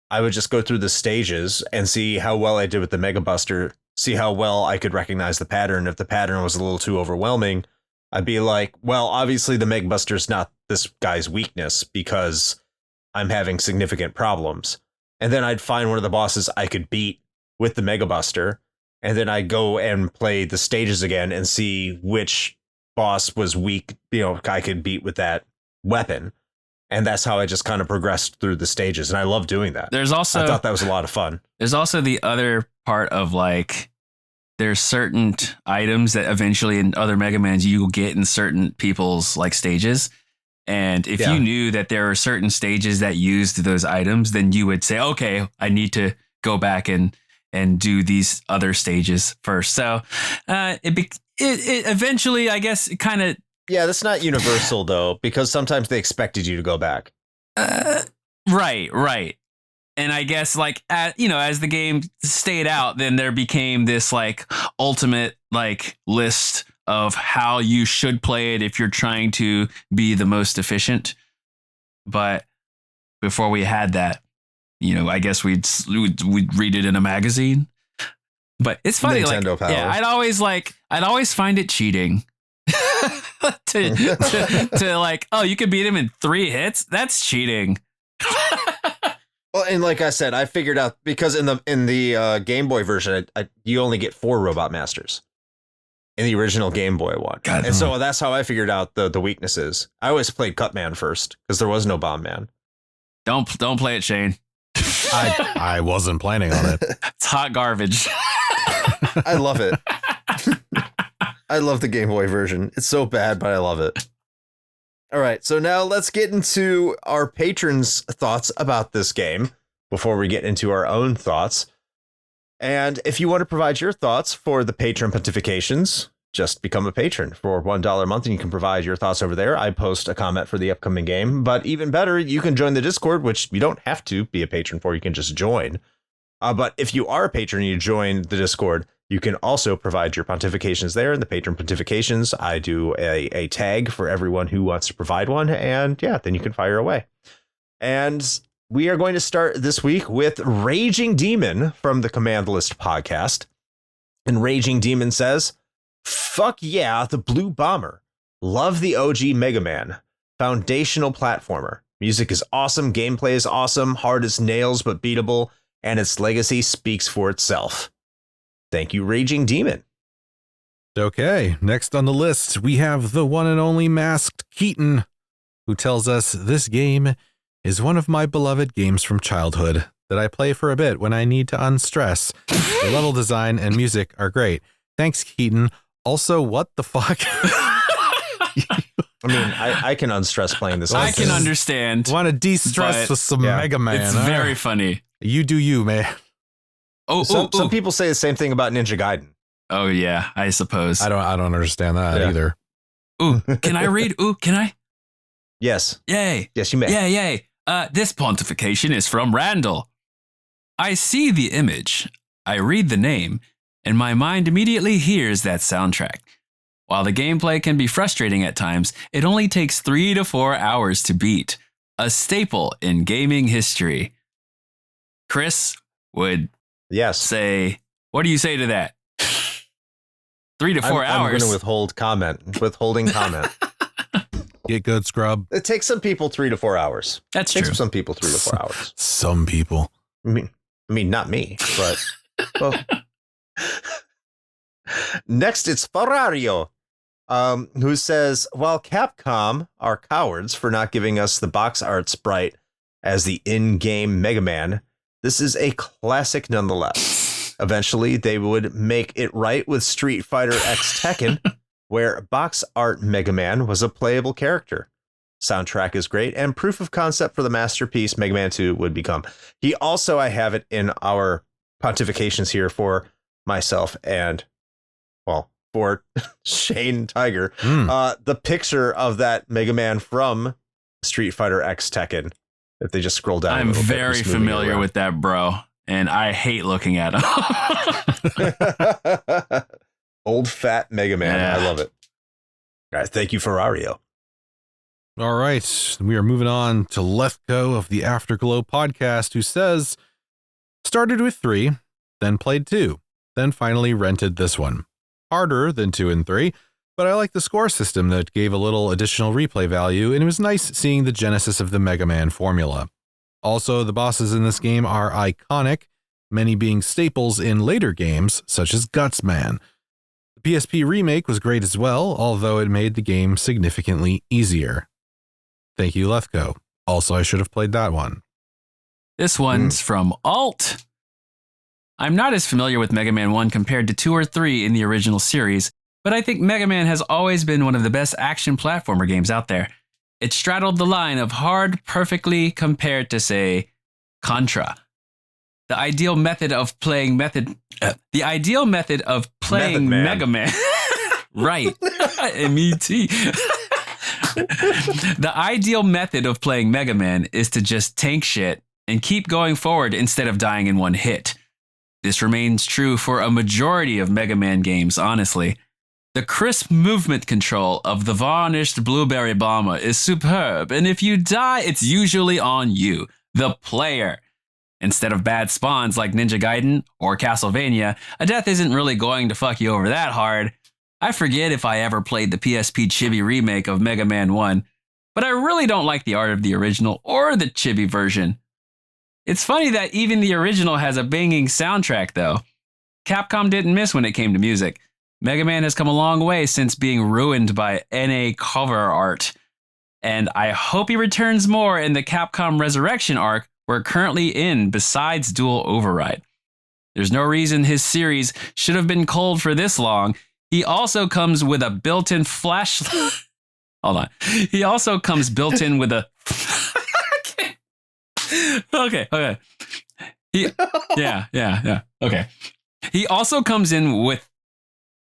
I would just go through the stages and see how well I did with the Mega Buster, see how well I could recognize the pattern. If the pattern was a little too overwhelming, I'd be like, well, obviously the Mega Buster is not this guy's weakness because I'm having significant problems. And then I'd find one of the bosses I could beat with the Mega Buster, and then I go and play the stages again and see which boss was weak, I could beat with that weapon. And that's how I just kind of progressed through the stages. And I love doing that. I thought that was a lot of fun. There's also the other part of like, there's certain items that eventually in other Mega Mans you will get in certain people's like stages. And if you knew that there are certain stages that used those items, then you would say, okay, I need to go back and do these other stages first. So it eventually, I guess, it kind of. Yeah, that's not universal, though, because sometimes they expected you to go back. Right. And I guess like, as the game stayed out, then there became this like ultimate like list of how you should play it if you're trying to be the most efficient. But before we had that, I guess we'd read it in a magazine. But it's funny, Nintendo power. Yeah, I'd always find it cheating to like, oh, you could beat him in 3 hits. That's cheating. Well, and like I said, I figured out because in the Game Boy version, you only get 4 Robot Masters in the original Game Boy one. God. And so that's how I figured out the weaknesses. I always played Cutman first because there was no Bomb Man. Don't play it, Shane. I wasn't planning on it. It's hot garbage. I love it. I love the Game Boy version. It's so bad, but I love it. All right, so now let's get into our patrons' thoughts about this game before we get into our own thoughts. And if you want to provide your thoughts for the patron pontifications, just become a patron for $1 a month and you can provide your thoughts over there. I post a comment for the upcoming game, but even better, you can join the Discord, which you don't have to be a patron for. You can just join. But if you are a patron and you join the Discord, you can also provide your pontifications there in the patron pontifications. I do a tag for everyone who wants to provide one. And then you can fire away. And we are going to start this week with Raging Demon from the Command List podcast. And Raging Demon says, fuck yeah, the Blue Bomber. Love the OG Mega Man. Foundational platformer. Music is awesome. Gameplay is awesome. Hard as nails, but beatable. And its legacy speaks for itself. Thank you, Raging Demon. Okay, next on the list, we have the one and only Masked Keaton, who tells us this game is one of my beloved games from childhood that I play for a bit when I need to unstress. The level design and music are great. Thanks, Keaton. Also, what the fuck? I mean, I can unstress playing this. I can understand. Want to de-stress with some Mega Man. It's very funny. You do you, man. Some people say the same thing about Ninja Gaiden. Oh yeah, I suppose. I don't understand that either. Ooh, can I read? Ooh, can I? Yes. Yay. Yes, you may. Yay. This pontification is from Randall. I see the image. I read the name, and my mind immediately hears that soundtrack. While the gameplay can be frustrating at times, it only takes 3 to 4 hours to beat. A staple in gaming history. Chris would say, what do you say to that? 3 to 4 hours. I'm going to withholding comment. Get good, scrub. It takes some people 3 to 4 hours. That's true. It takes some people 3 to 4 hours. Some people. I mean, not me, but well. Next, it's Ferrario, who says, while Capcom are cowards for not giving us the box art sprite as the in-game Mega Man, this is a classic nonetheless. Eventually, they would make it right with Street Fighter X Tekken, where box art Mega Man was a playable character. Soundtrack is great, and proof of concept for the masterpiece Mega Man 2 would become. He also, I have it in our pontifications here for myself and, well, for Shane Tiger, the picture of that Mega Man from Street Fighter X Tekken. If they just scroll down, I'm very familiar with that, bro. and I hate looking at him. Old fat Mega Man. Yeah. I love it. All right, thank you, Ferrario. All right, we are moving on to Lethco of the Afterglow podcast, who says, started with 3, then played 2, then finally rented this one. Harder than 2 and 3, but I like the score system that gave a little additional replay value, and it was nice seeing the genesis of the Mega Man formula. Also, the bosses in this game are iconic, many being staples in later games, such as Gutsman. The PSP remake was great as well, although it made the game significantly easier. Thank you, Lethco. Also, I should have played that one. This one's from Alt. I'm not as familiar with Mega Man 1 compared to 2 or 3 in the original series, but I think Mega Man has always been one of the best action platformer games out there. It straddled the line of hard perfectly compared to, say, Contra. The ideal method of playing Mega Man. Right. M-E-T. The ideal method of playing Mega Man is to just tank shit and keep going forward instead of dying in one hit. This remains true for a majority of Mega Man games, honestly. The crisp movement control of the varnished blueberry bomber is superb, and if you die, it's usually on you, the player. Instead of bad spawns like Ninja Gaiden or Castlevania, a death isn't really going to fuck you over that hard. I forget if I ever played the PSP Chibi remake of Mega Man 1, but I really don't like the art of the original or the Chibi version. It's funny that even the original has a banging soundtrack, though. Capcom didn't miss when it came to music. Mega Man has come a long way since being ruined by NA cover art, and I hope he returns more in the Capcom Resurrection arc we're currently in besides Dual Override. There's no reason his series should have been cold for this long. He also comes with a built-in flashlight. Hold on. He also comes built-in with a... Okay. Yeah. Okay. He also comes in with...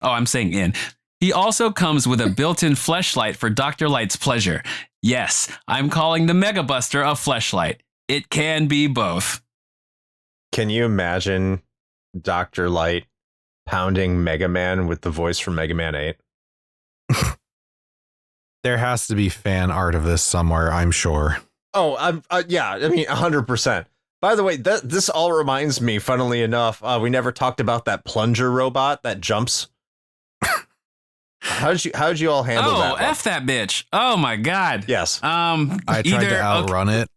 Oh, I'm saying in. He also comes with a built-in fleshlight for Dr. Light's pleasure. Yes, I'm calling the Mega Buster a fleshlight. It can be both. Can you imagine Dr. Light pounding Mega Man with the voice from Mega Man 8? There has to be fan art of this somewhere, I'm sure. Oh, yeah, I mean, 100%. By the way, this all reminds me, funnily enough, we never talked about that plunger robot that jumps. How'd you all handle that? Oh, F that bitch. Oh my God. Yes. I tried to outrun it.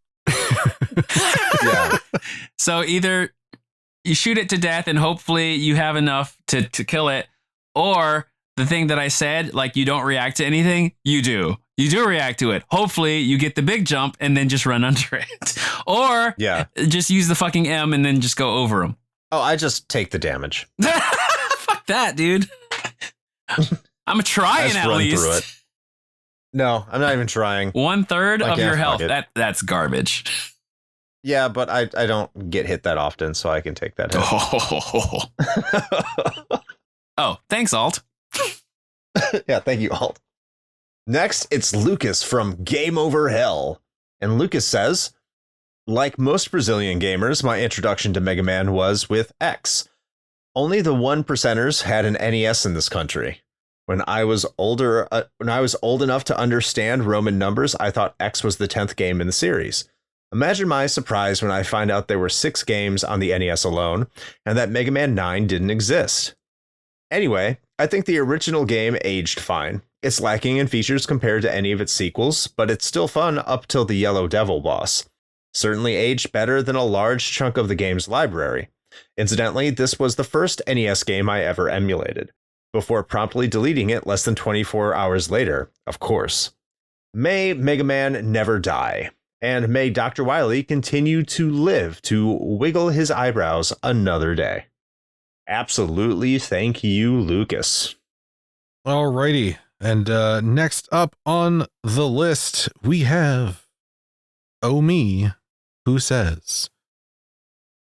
Yeah. So either you shoot it to death and hopefully you have enough to kill it, or the thing that I said, like you don't react to anything, you do. You do react to it. Hopefully you get the big jump and then just run under it. Or just use the fucking M and then just go over them. Oh, I just take the damage. Fuck that, dude. I'm trying at least. Through it. No, I'm not even trying. 1/3 of your health. That's garbage. Yeah, but I don't get hit that often, so I can take that hit. Oh, thanks, Alt. Yeah, thank you, Alt. Next, it's Lucas from Game Over Hell. And Lucas says, like most Brazilian gamers, my introduction to Mega Man was with X. Only the 1%ers had an NES in this country. When I was old enough to understand Roman numbers, I thought X was the 10th game in the series. Imagine my surprise when I find out there were 6 games on the NES alone, and that Mega Man 9 didn't exist. Anyway, I think the original game aged fine. It's lacking in features compared to any of its sequels, but it's still fun up till the Yellow Devil boss. Certainly aged better than a large chunk of the game's library. Incidentally, this was the first NES game I ever emulated, before promptly deleting it less than 24 hours later, of course. May Mega Man never die, and may Dr. Wily continue to live to wiggle his eyebrows another day. Absolutely, thank you, Lucas. Alrighty, and next up on the list, we have Oh Me, who says,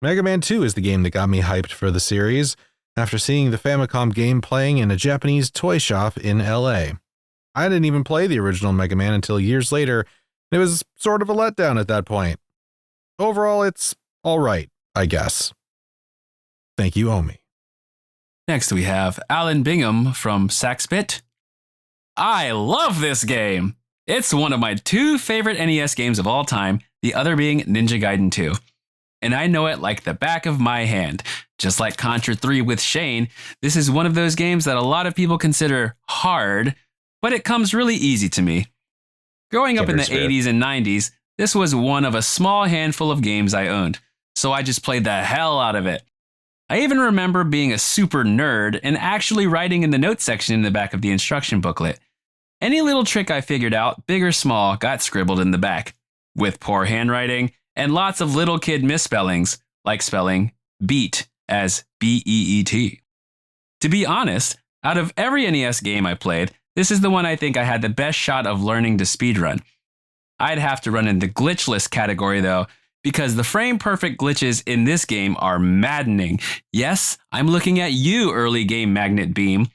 Mega Man 2 is the game that got me hyped for the series, after seeing the Famicom game playing in a Japanese toy shop in LA. I didn't even play the original Mega Man until years later, and it was sort of a letdown at that point. Overall, it's alright. I guess. Thank you, Omi. Next, we have Alan Bingham from Saxbit. I love this game. It's one of my 2 favorite NES games of all time, the other being Ninja Gaiden 2. And I know it like the back of my hand. Just like Contra 3 with Shane, this is one of those games that a lot of people consider hard, but it comes really easy to me. Growing up in the 80s and 90s, this was one of a small handful of games I owned, so I just played the hell out of it. I even remember being a super nerd and actually writing in the notes section in the back of the instruction booklet. Any little trick I figured out, big or small, got scribbled in the back, with poor handwriting and lots of little kid misspellings, like spelling beat as B-E-E-T. To be honest, out of every NES game I played, this is the one I think I had the best shot of learning to speedrun. I'd have to run in the glitchless category though, because the frame-perfect glitches in this game are maddening. Yes, I'm looking at you, early game Magnet Beam.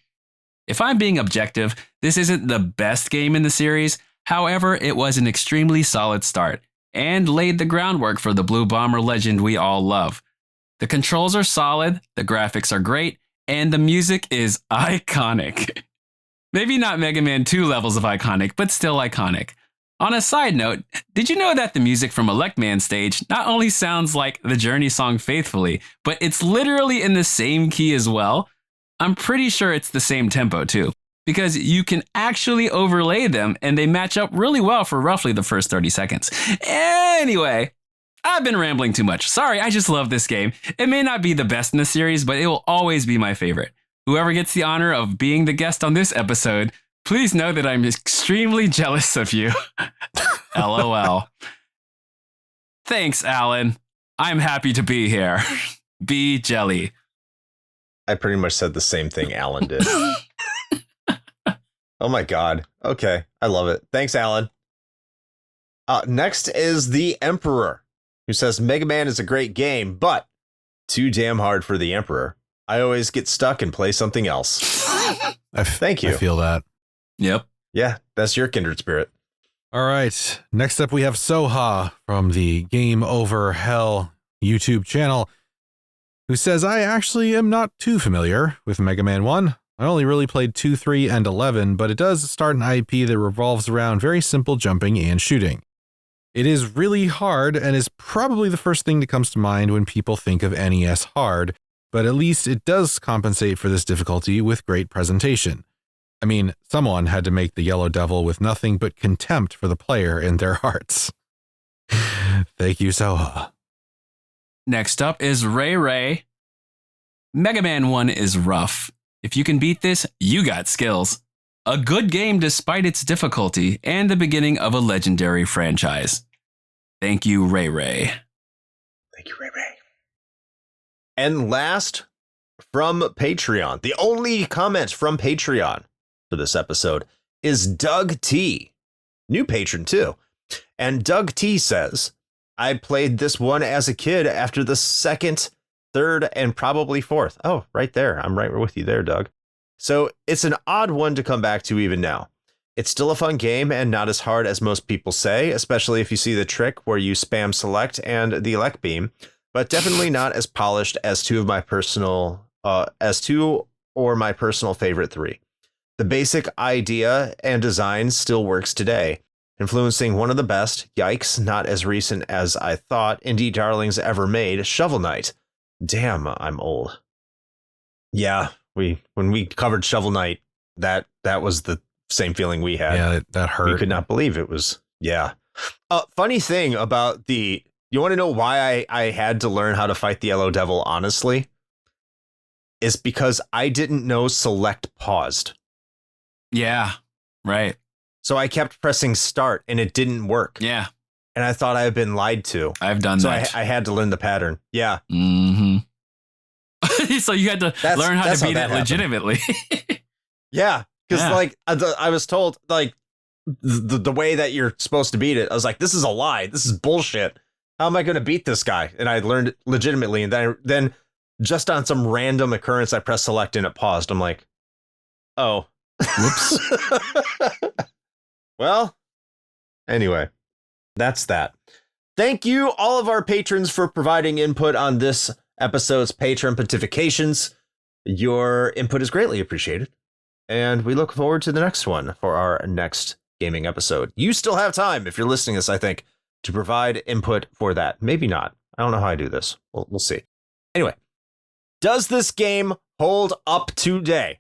If I'm being objective, this isn't the best game in the series. However, it was an extremely solid start, and laid the groundwork for the Blue Bomber legend we all love. The controls are solid, the graphics are great, and the music is iconic. Maybe not Mega Man 2 levels of iconic, but still iconic. On a side note, did you know that the music from Elect Man stage not only sounds like the Journey song Faithfully, but it's literally in the same key as well? I'm pretty sure it's the same tempo too, because you can actually overlay them and they match up really well for roughly the first 30 seconds. Anyway, I've been rambling too much. Sorry, I just love this game. It may not be the best in the series, but it will always be my favorite. Whoever gets the honor of being the guest on this episode, please know that I'm extremely jealous of you. LOL. Thanks, Alan. I'm happy to be here. Be jelly. I pretty much said the same thing Alan did. Oh my God. Okay. I love it. Thanks, Alan. Next is the Emperor, who says Mega Man is a great game, but too damn hard for the Emperor. I always get stuck and play something else. Thank you. I feel that. Yep. Yeah, that's your kindred spirit. All right. Next up, we have Soha from the Game Over Hell YouTube channel, who says, I actually am not too familiar with Mega Man 1. I only really played 2, 3, and 11, but it does start an IP that revolves around very simple jumping and shooting. It is really hard and is probably the first thing that comes to mind when people think of NES hard, but at least it does compensate for this difficulty with great presentation. I mean, someone had to make the Yellow Devil with nothing but contempt for the player in their hearts. Thank you, Soha. Next up is Ray Ray. Mega Man 1 is rough. If you can beat this, you got skills. A good game despite its difficulty, and the beginning of a legendary franchise. Thank you, Ray Ray. Thank you, Ray Ray. And last, from Patreon, the only comment from Patreon for this episode is Doug T. New patron, too. And Doug T says, I played this one as a kid after the second, third, and probably fourth. Oh, right there. I'm right with you there, Doug. So it's an odd one to come back to even now. It's still a fun game and not as hard as most people say, especially if you see the trick where you spam select and the elect beam, but definitely not as polished as two or my personal favorite 3. The basic idea and design still works today, influencing one of the best, yikes, not as recent as I thought, indie darlings ever made, Shovel Knight. Damn, I'm old. Yeah, when we covered Shovel Knight, that was the same feeling we had. Yeah, that hurt. We could not believe it was. Yeah. Funny thing about you want to know why I had to learn how to fight the Yellow Devil, honestly? Is because I didn't know select paused. Yeah, right. So I kept pressing start and it didn't work. Yeah. And I thought I had been lied to. I've done that. So I had to learn the pattern. Yeah. Mm-hmm. So you had to learn how to beat it legitimately. Yeah. Because I was told like the way that you're supposed to beat it, I was like, this is a lie. This is bullshit. How am I going to beat this guy? And I learned it legitimately. And then just on some random occurrence, I pressed select and it paused. I'm like, oh, whoops. Well, anyway, that's that. thank you, all of our patrons, for providing input on this episode's patron pontifications. Your input is greatly appreciated. And we look forward to the next one for our next gaming episode. You still have time, if you're listening to this, I think, to provide input for that. Maybe not. I don't know how I do this. We'll see. Anyway, does this game hold up today?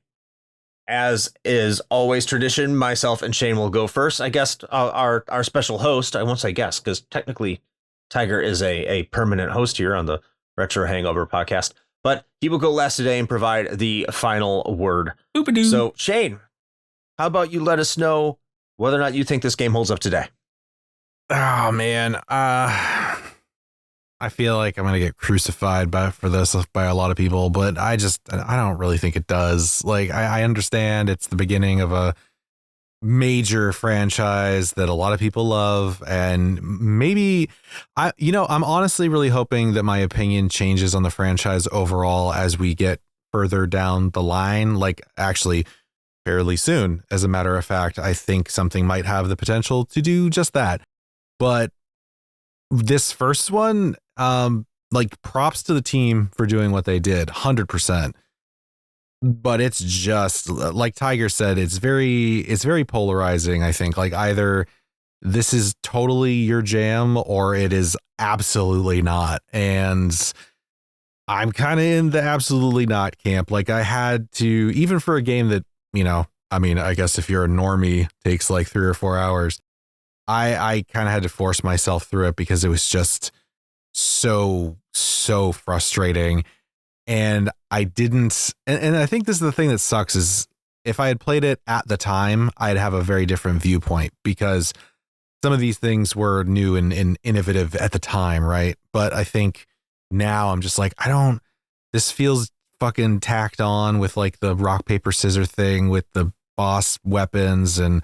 As is always tradition, myself and Shane will go first. I guess our special host, I won't say guest, because technically Tyger is a permanent host here on the Retro Hangover podcast, but he will go last today and provide the final word. Boop-a-doo. So, Shane, how about you let us know whether or not you think this game holds up today? Oh man, I feel like I'm gonna get crucified by a lot of people, but I don't really think it does. Like I understand it's the beginning of a major franchise that a lot of people love, and maybe I'm honestly really hoping that my opinion changes on the franchise overall as we get further down the line, like actually fairly soon. As a matter of fact, I think something might have the potential to do just that. But this first one, like props to the team for doing what they did, 100%. But it's just like Tyger said, it's very polarizing. I think like either this is totally your jam or it is absolutely not. And I'm kind of in the absolutely not camp. Like I had to, even for a game that, I mean, I guess if you're a normie, takes like 3 or 4 hours. I kind of had to force myself through it because it was just so frustrating. And I didn't, and I think this is the thing that sucks is if I had played it at the time, I'd have a very different viewpoint because some of these things were new and innovative at the time, right? But I think now I'm just like, this feels fucking tacked on with like the rock, paper, scissors thing with the boss weapons. And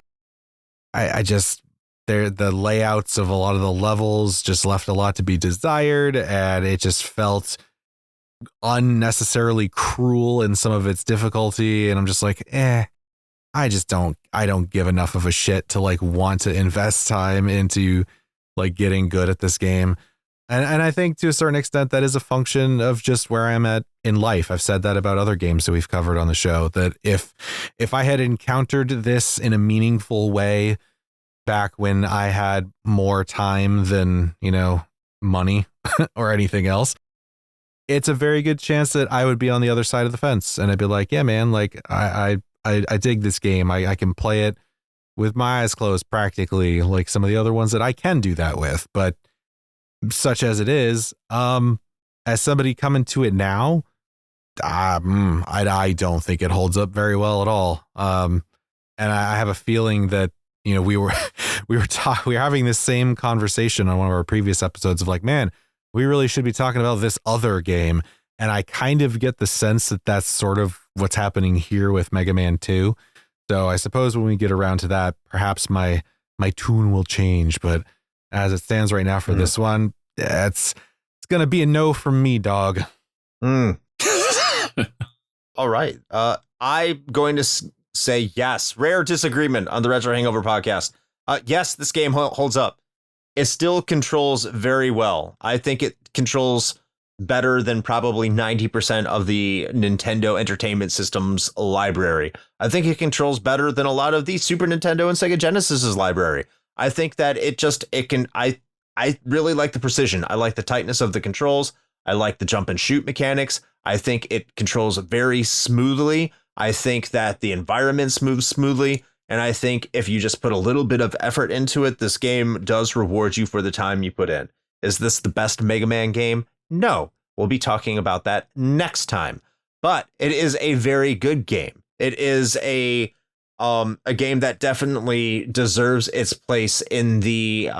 I just, the layouts of a lot of the levels just left a lot to be desired, and it just felt unnecessarily cruel in some of its difficulty. And I'm just like, I don't give enough of a shit to like want to invest time into like getting good at this game. And I think to a certain extent that is a function of just where I'm at in life. I've said that about other games that we've covered on the show, that if I had encountered this in a meaningful way back when I had more time than, money or anything else, it's a very good chance that I would be on the other side of the fence. And I'd be like, yeah, man, like I dig this game. I can play it with my eyes closed practically, like some of the other ones that I can do that with. But such as it is, as somebody coming to it now, I don't think it holds up very well at all. And I have a feeling that, we were having this same conversation on one of our previous episodes of like, man, we really should be talking about this other game. And I kind of get the sense that that's sort of what's happening here with Mega Man 2. So I suppose when we get around to that, perhaps my tune will change. But as it stands right now for this one, it's going to be a no from me, dog. All right. I'm going to say yes. Rare disagreement on the Retro Hangover podcast. Yes, this game holds up. It still controls very well. I think it controls better than probably 90% of the Nintendo Entertainment System's library. I think it controls better than a lot of the Super Nintendo and Sega Genesis's library. I think that I really like the precision. I like the tightness of the controls. I like the jump and shoot mechanics. I think it controls very smoothly. I think that the environments move smoothly. And I think if you just put a little bit of effort into it, this game does reward you for the time you put in. Is this the best Mega Man game? No. We'll be talking about that next time. But it is a very good game. It is a game that definitely deserves its place in the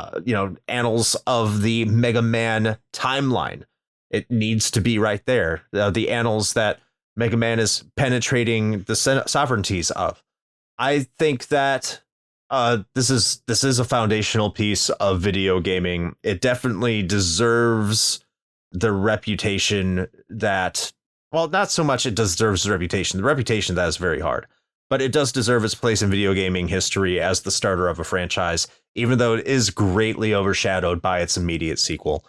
annals of the Mega Man timeline. It needs to be right there. The annals that Mega Man is penetrating the sovereignties of. I think that this is a foundational piece of video gaming. It definitely deserves the reputation that, well, not so much it deserves the reputation. The reputation, that is very hard. but it does deserve its place in video gaming history as the starter of a franchise, even though it is greatly overshadowed by its immediate sequel.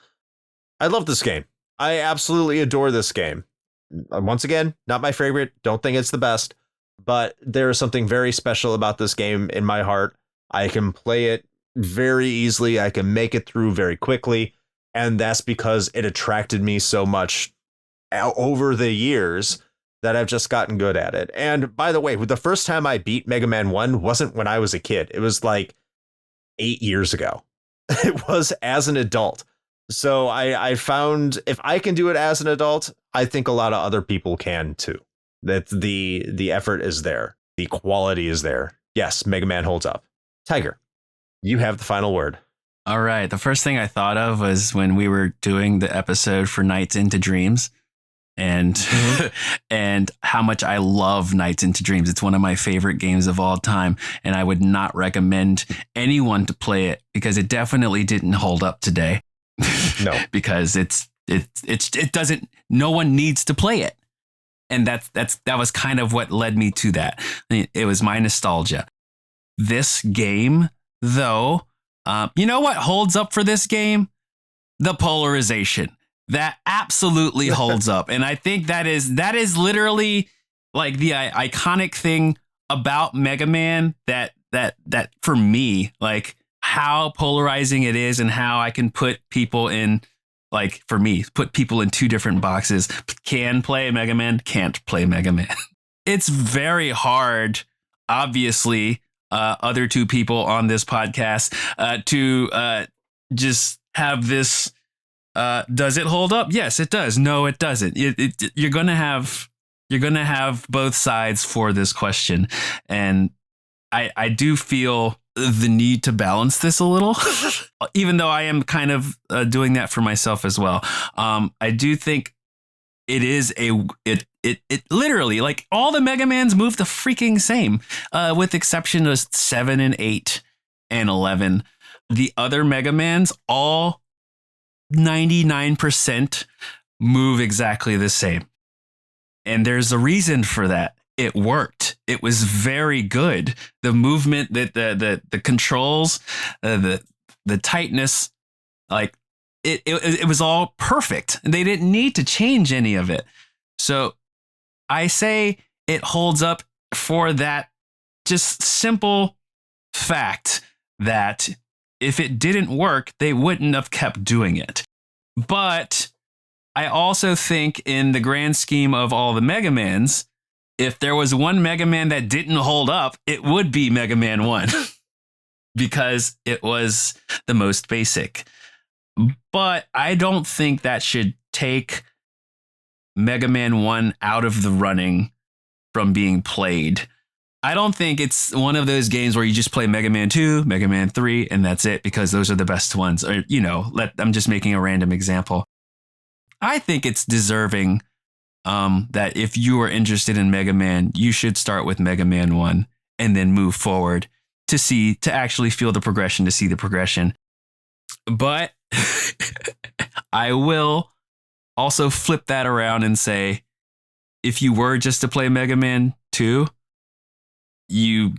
I love this game. I absolutely adore this game. Once again, not my favorite. Don't think it's the best, but there is something very special about this game in my heart. I can play it very easily. I can make it through very quickly. And that's because it attracted me so much over the years that I've just gotten good at it. And by the way, the first time I beat Mega Man 1 wasn't when I was a kid. It was like 8 years ago. It was as an adult. So I found if I can do it as an adult, I think a lot of other people can too. That the effort is there. The quality is there. Yes, Mega Man holds up. Tiger, you have the final word. All right. The first thing I thought of was when we were doing the episode for Nights into Dreams and and how much I love Nights into Dreams. It's one of my favorite games of all time. And I would not recommend anyone to play it because it definitely didn't hold up today. No, because it doesn't, no one needs to play it. And that was kind of what led me to that. It was my nostalgia. This game, though, you know what holds up for this game? The polarization. That absolutely holds up. And I think that is literally like the iconic thing about Mega Man that for me, like how polarizing it is and how I can put people in, like for me, put people in two different boxes. Can play Mega Man, can't play Mega Man. It's very hard, obviously, other two people on this podcast to just have this. Does it hold up? Yes, it does. No, it doesn't. You're gonna have both sides for this question, and I do feel the need to balance this a little, even though I am kind of doing that for myself as well. I do think it is it literally, like, all the Mega Mans move the freaking same, with exception of 7 and 8 and 11. The other Mega Mans, all 99% move exactly the same. And there's a reason for that. It worked. It was very good. The movement, the controls, the tightness, like it was all perfect. They didn't need to change any of it. So I say it holds up for that just simple fact that if it didn't work, they wouldn't have kept doing it. But I also think in the grand scheme of all the Mega Mans, if there was one Mega Man that didn't hold up, it would be Mega Man 1 because it was the most basic. But I don't think that should take Mega Man 1 out of the running from being played. I don't think it's one of those games where you just play Mega Man 2, Mega Man 3, and that's it because those are the best ones. Or, you know, I'm just making a random example. I think it's deserving that if you are interested in Mega Man, you should start with Mega Man 1 and then move forward to actually feel the progression, to see the progression. But I will also flip that around and say, if you were just to play Mega Man 2, you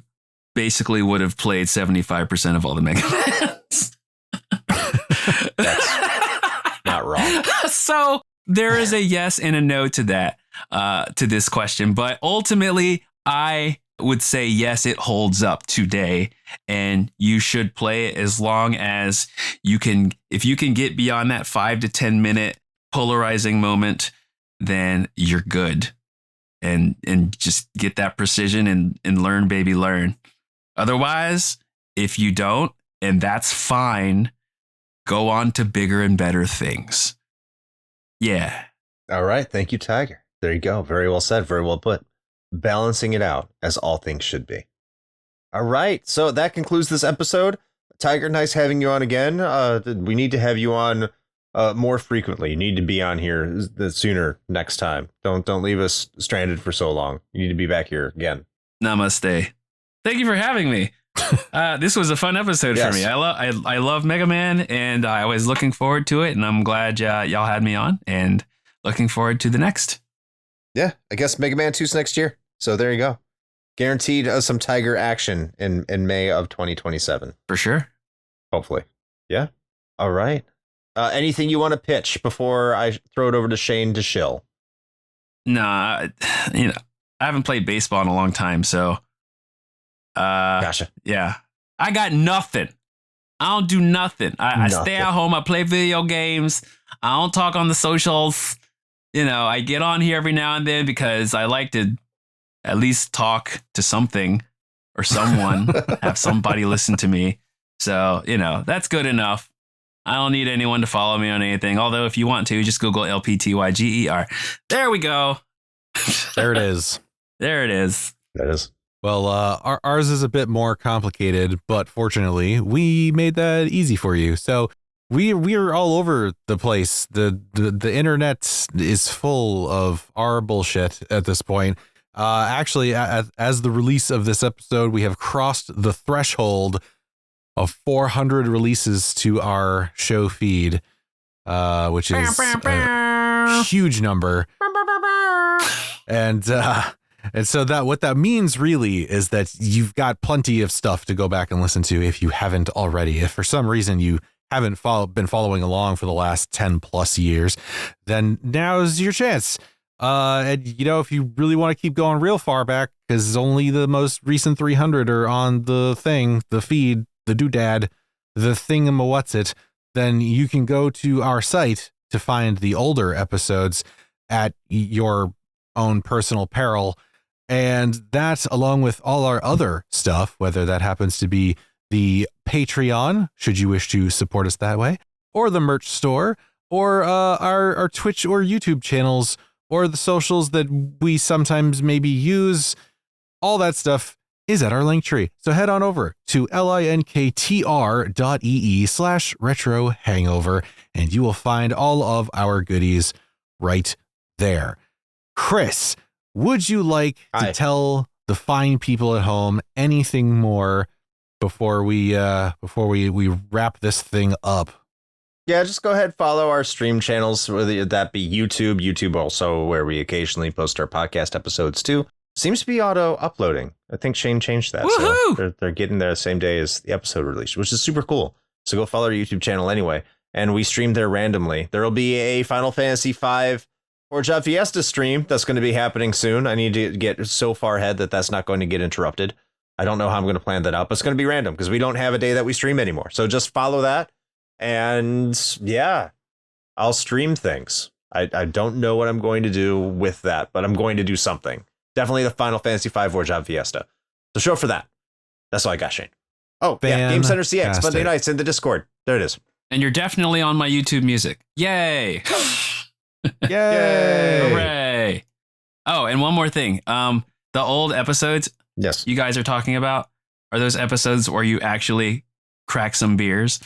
basically would have played 75% of all the Mega Mans. That's not wrong. So there is a yes and a no to that, to this question. But ultimately, I would say yes, it holds up today, and you should play it as long as you can. If you can get beyond that 5 to 10 minute polarizing moment, then you're good. And just get that precision and learn, baby, learn. Otherwise, if you don't, and that's fine, go on to bigger and better things. Yeah. All right. Thank you, Tiger. There you go. Very well said. Very well put. Balancing it out as all things should be. All right. So that concludes this episode. Tiger, nice having you on again. We need to have you on more frequently. You need to be on here sooner next time. Don't leave us stranded for so long. You need to be back here again. Namaste. Thank you for having me. This was a fun episode for me. I love Mega Man, and I was looking forward to it, and I'm glad y'all had me on, and looking forward to the next. Yeah, I guess Mega Man 2's next year. So there you go. guaranteed some Tiger action in May of 2027. For sure. Hopefully. Yeah. All right. Anything you want to pitch before I throw it over to Shane to shill? Nah, I haven't played baseball in a long time, so Gotcha. yeah. I got nothing. I don't do nothing. I stay at home. I play video games. I don't talk on the socials. I get on here every now and then because I like to at least talk to something or someone, have somebody listen to me. So, that's good enough. I don't need anyone to follow me on anything. Although if you want to, just Google LP Tyger. There we go. There it is. There it is. That is. Well, ours is a bit more complicated, but fortunately, we made that easy for you. So we are all over the place. The internet is full of our bullshit at this point. Actually, as the release of this episode, we have crossed the threshold of 400 releases to our show feed, which is a huge number. And so what that means really is that you've got plenty of stuff to go back and listen to if you haven't already. If for some reason you haven't been following along for the last 10 plus years, then now's your chance. And if you really want to keep going real far back, because only the most recent 300 are on the feed, the doodad, the thingamawhatsit, then you can go to our site to find the older episodes at your own personal peril. And that, along with all our other stuff, whether that happens to be the Patreon, should you wish to support us that way, or the merch store, or our Twitch or YouTube channels, or the socials that we sometimes maybe use, all that stuff is at our link tree. So head on over to linktr.ee/retro hangover, and you will find all of our goodies right there. Chris, would you like to tell the fine people at home anything more before we wrap this thing up? Yeah, just go ahead, follow our stream channels, whether that be YouTube also, where we occasionally post our podcast episodes too. Seems to be auto uploading. I think Shane changed that. Woohoo! So they're getting there the same day as the episode release, which is super cool. So go follow our YouTube channel anyway. And we stream there randomly. There will be a Final Fantasy V Forge Out Fiesta stream that's going to be happening soon. I need to get so far ahead that's not going to get interrupted. I don't know how I'm going to plan that out, but it's going to be random because we don't have a day that we stream anymore. So just follow that. And yeah, I'll stream things. I don't know what I'm going to do with that, but I'm going to do something. Definitely the Final Fantasy V Forge Out Fiesta. So show up for that. That's all I got, Shane. Oh, yeah, Game Center CX, Monday nights in the Discord. There it is. And you're definitely on my YouTube music. Yay! Yay! Hooray! Oh, and one more thing. The old episodes you guys are talking about, are those episodes where you actually crack some beers?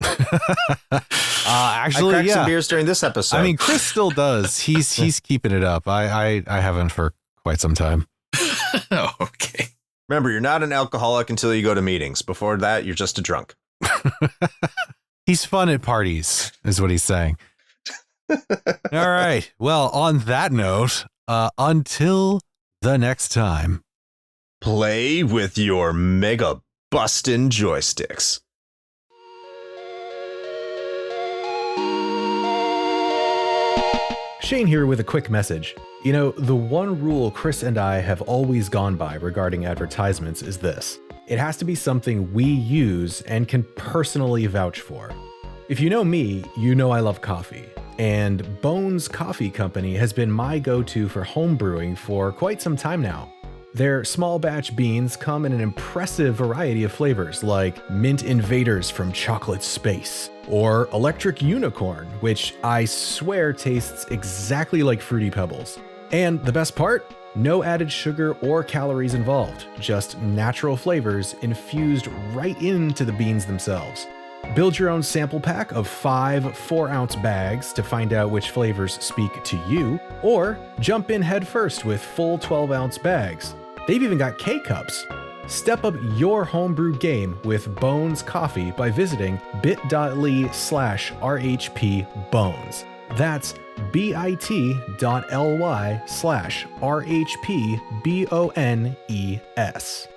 Actually, I cracked some beers during this episode. I mean, Chris still does. He's keeping it up. I haven't for quite some time. Oh, okay. Remember, you're not an alcoholic until you go to meetings. Before that, you're just a drunk. He's fun at parties, is what he's saying. All right. Well, on that note, until the next time, play with your mega Bustin joysticks. Shane here with a quick message. You know, the one rule Chris and I have always gone by regarding advertisements is this. It has to be something we use and can personally vouch for. If you know me, you know I love coffee. And Bones Coffee Company has been my go-to for home brewing for quite some time now. Their small batch beans come in an impressive variety of flavors like Mint Invaders from Chocolate Space, or Electric Unicorn, which I swear tastes exactly like Fruity Pebbles. And the best part? No added sugar or calories involved, just natural flavors infused right into the beans themselves. Build your own sample pack of 5 4-ounce bags to find out which flavors speak to you, or jump in head first with full 12-ounce bags. They've even got K-Cups. Step up your homebrew game with Bones Coffee by visiting bit.ly/RHPBones. That's bit.ly/RHPBONES.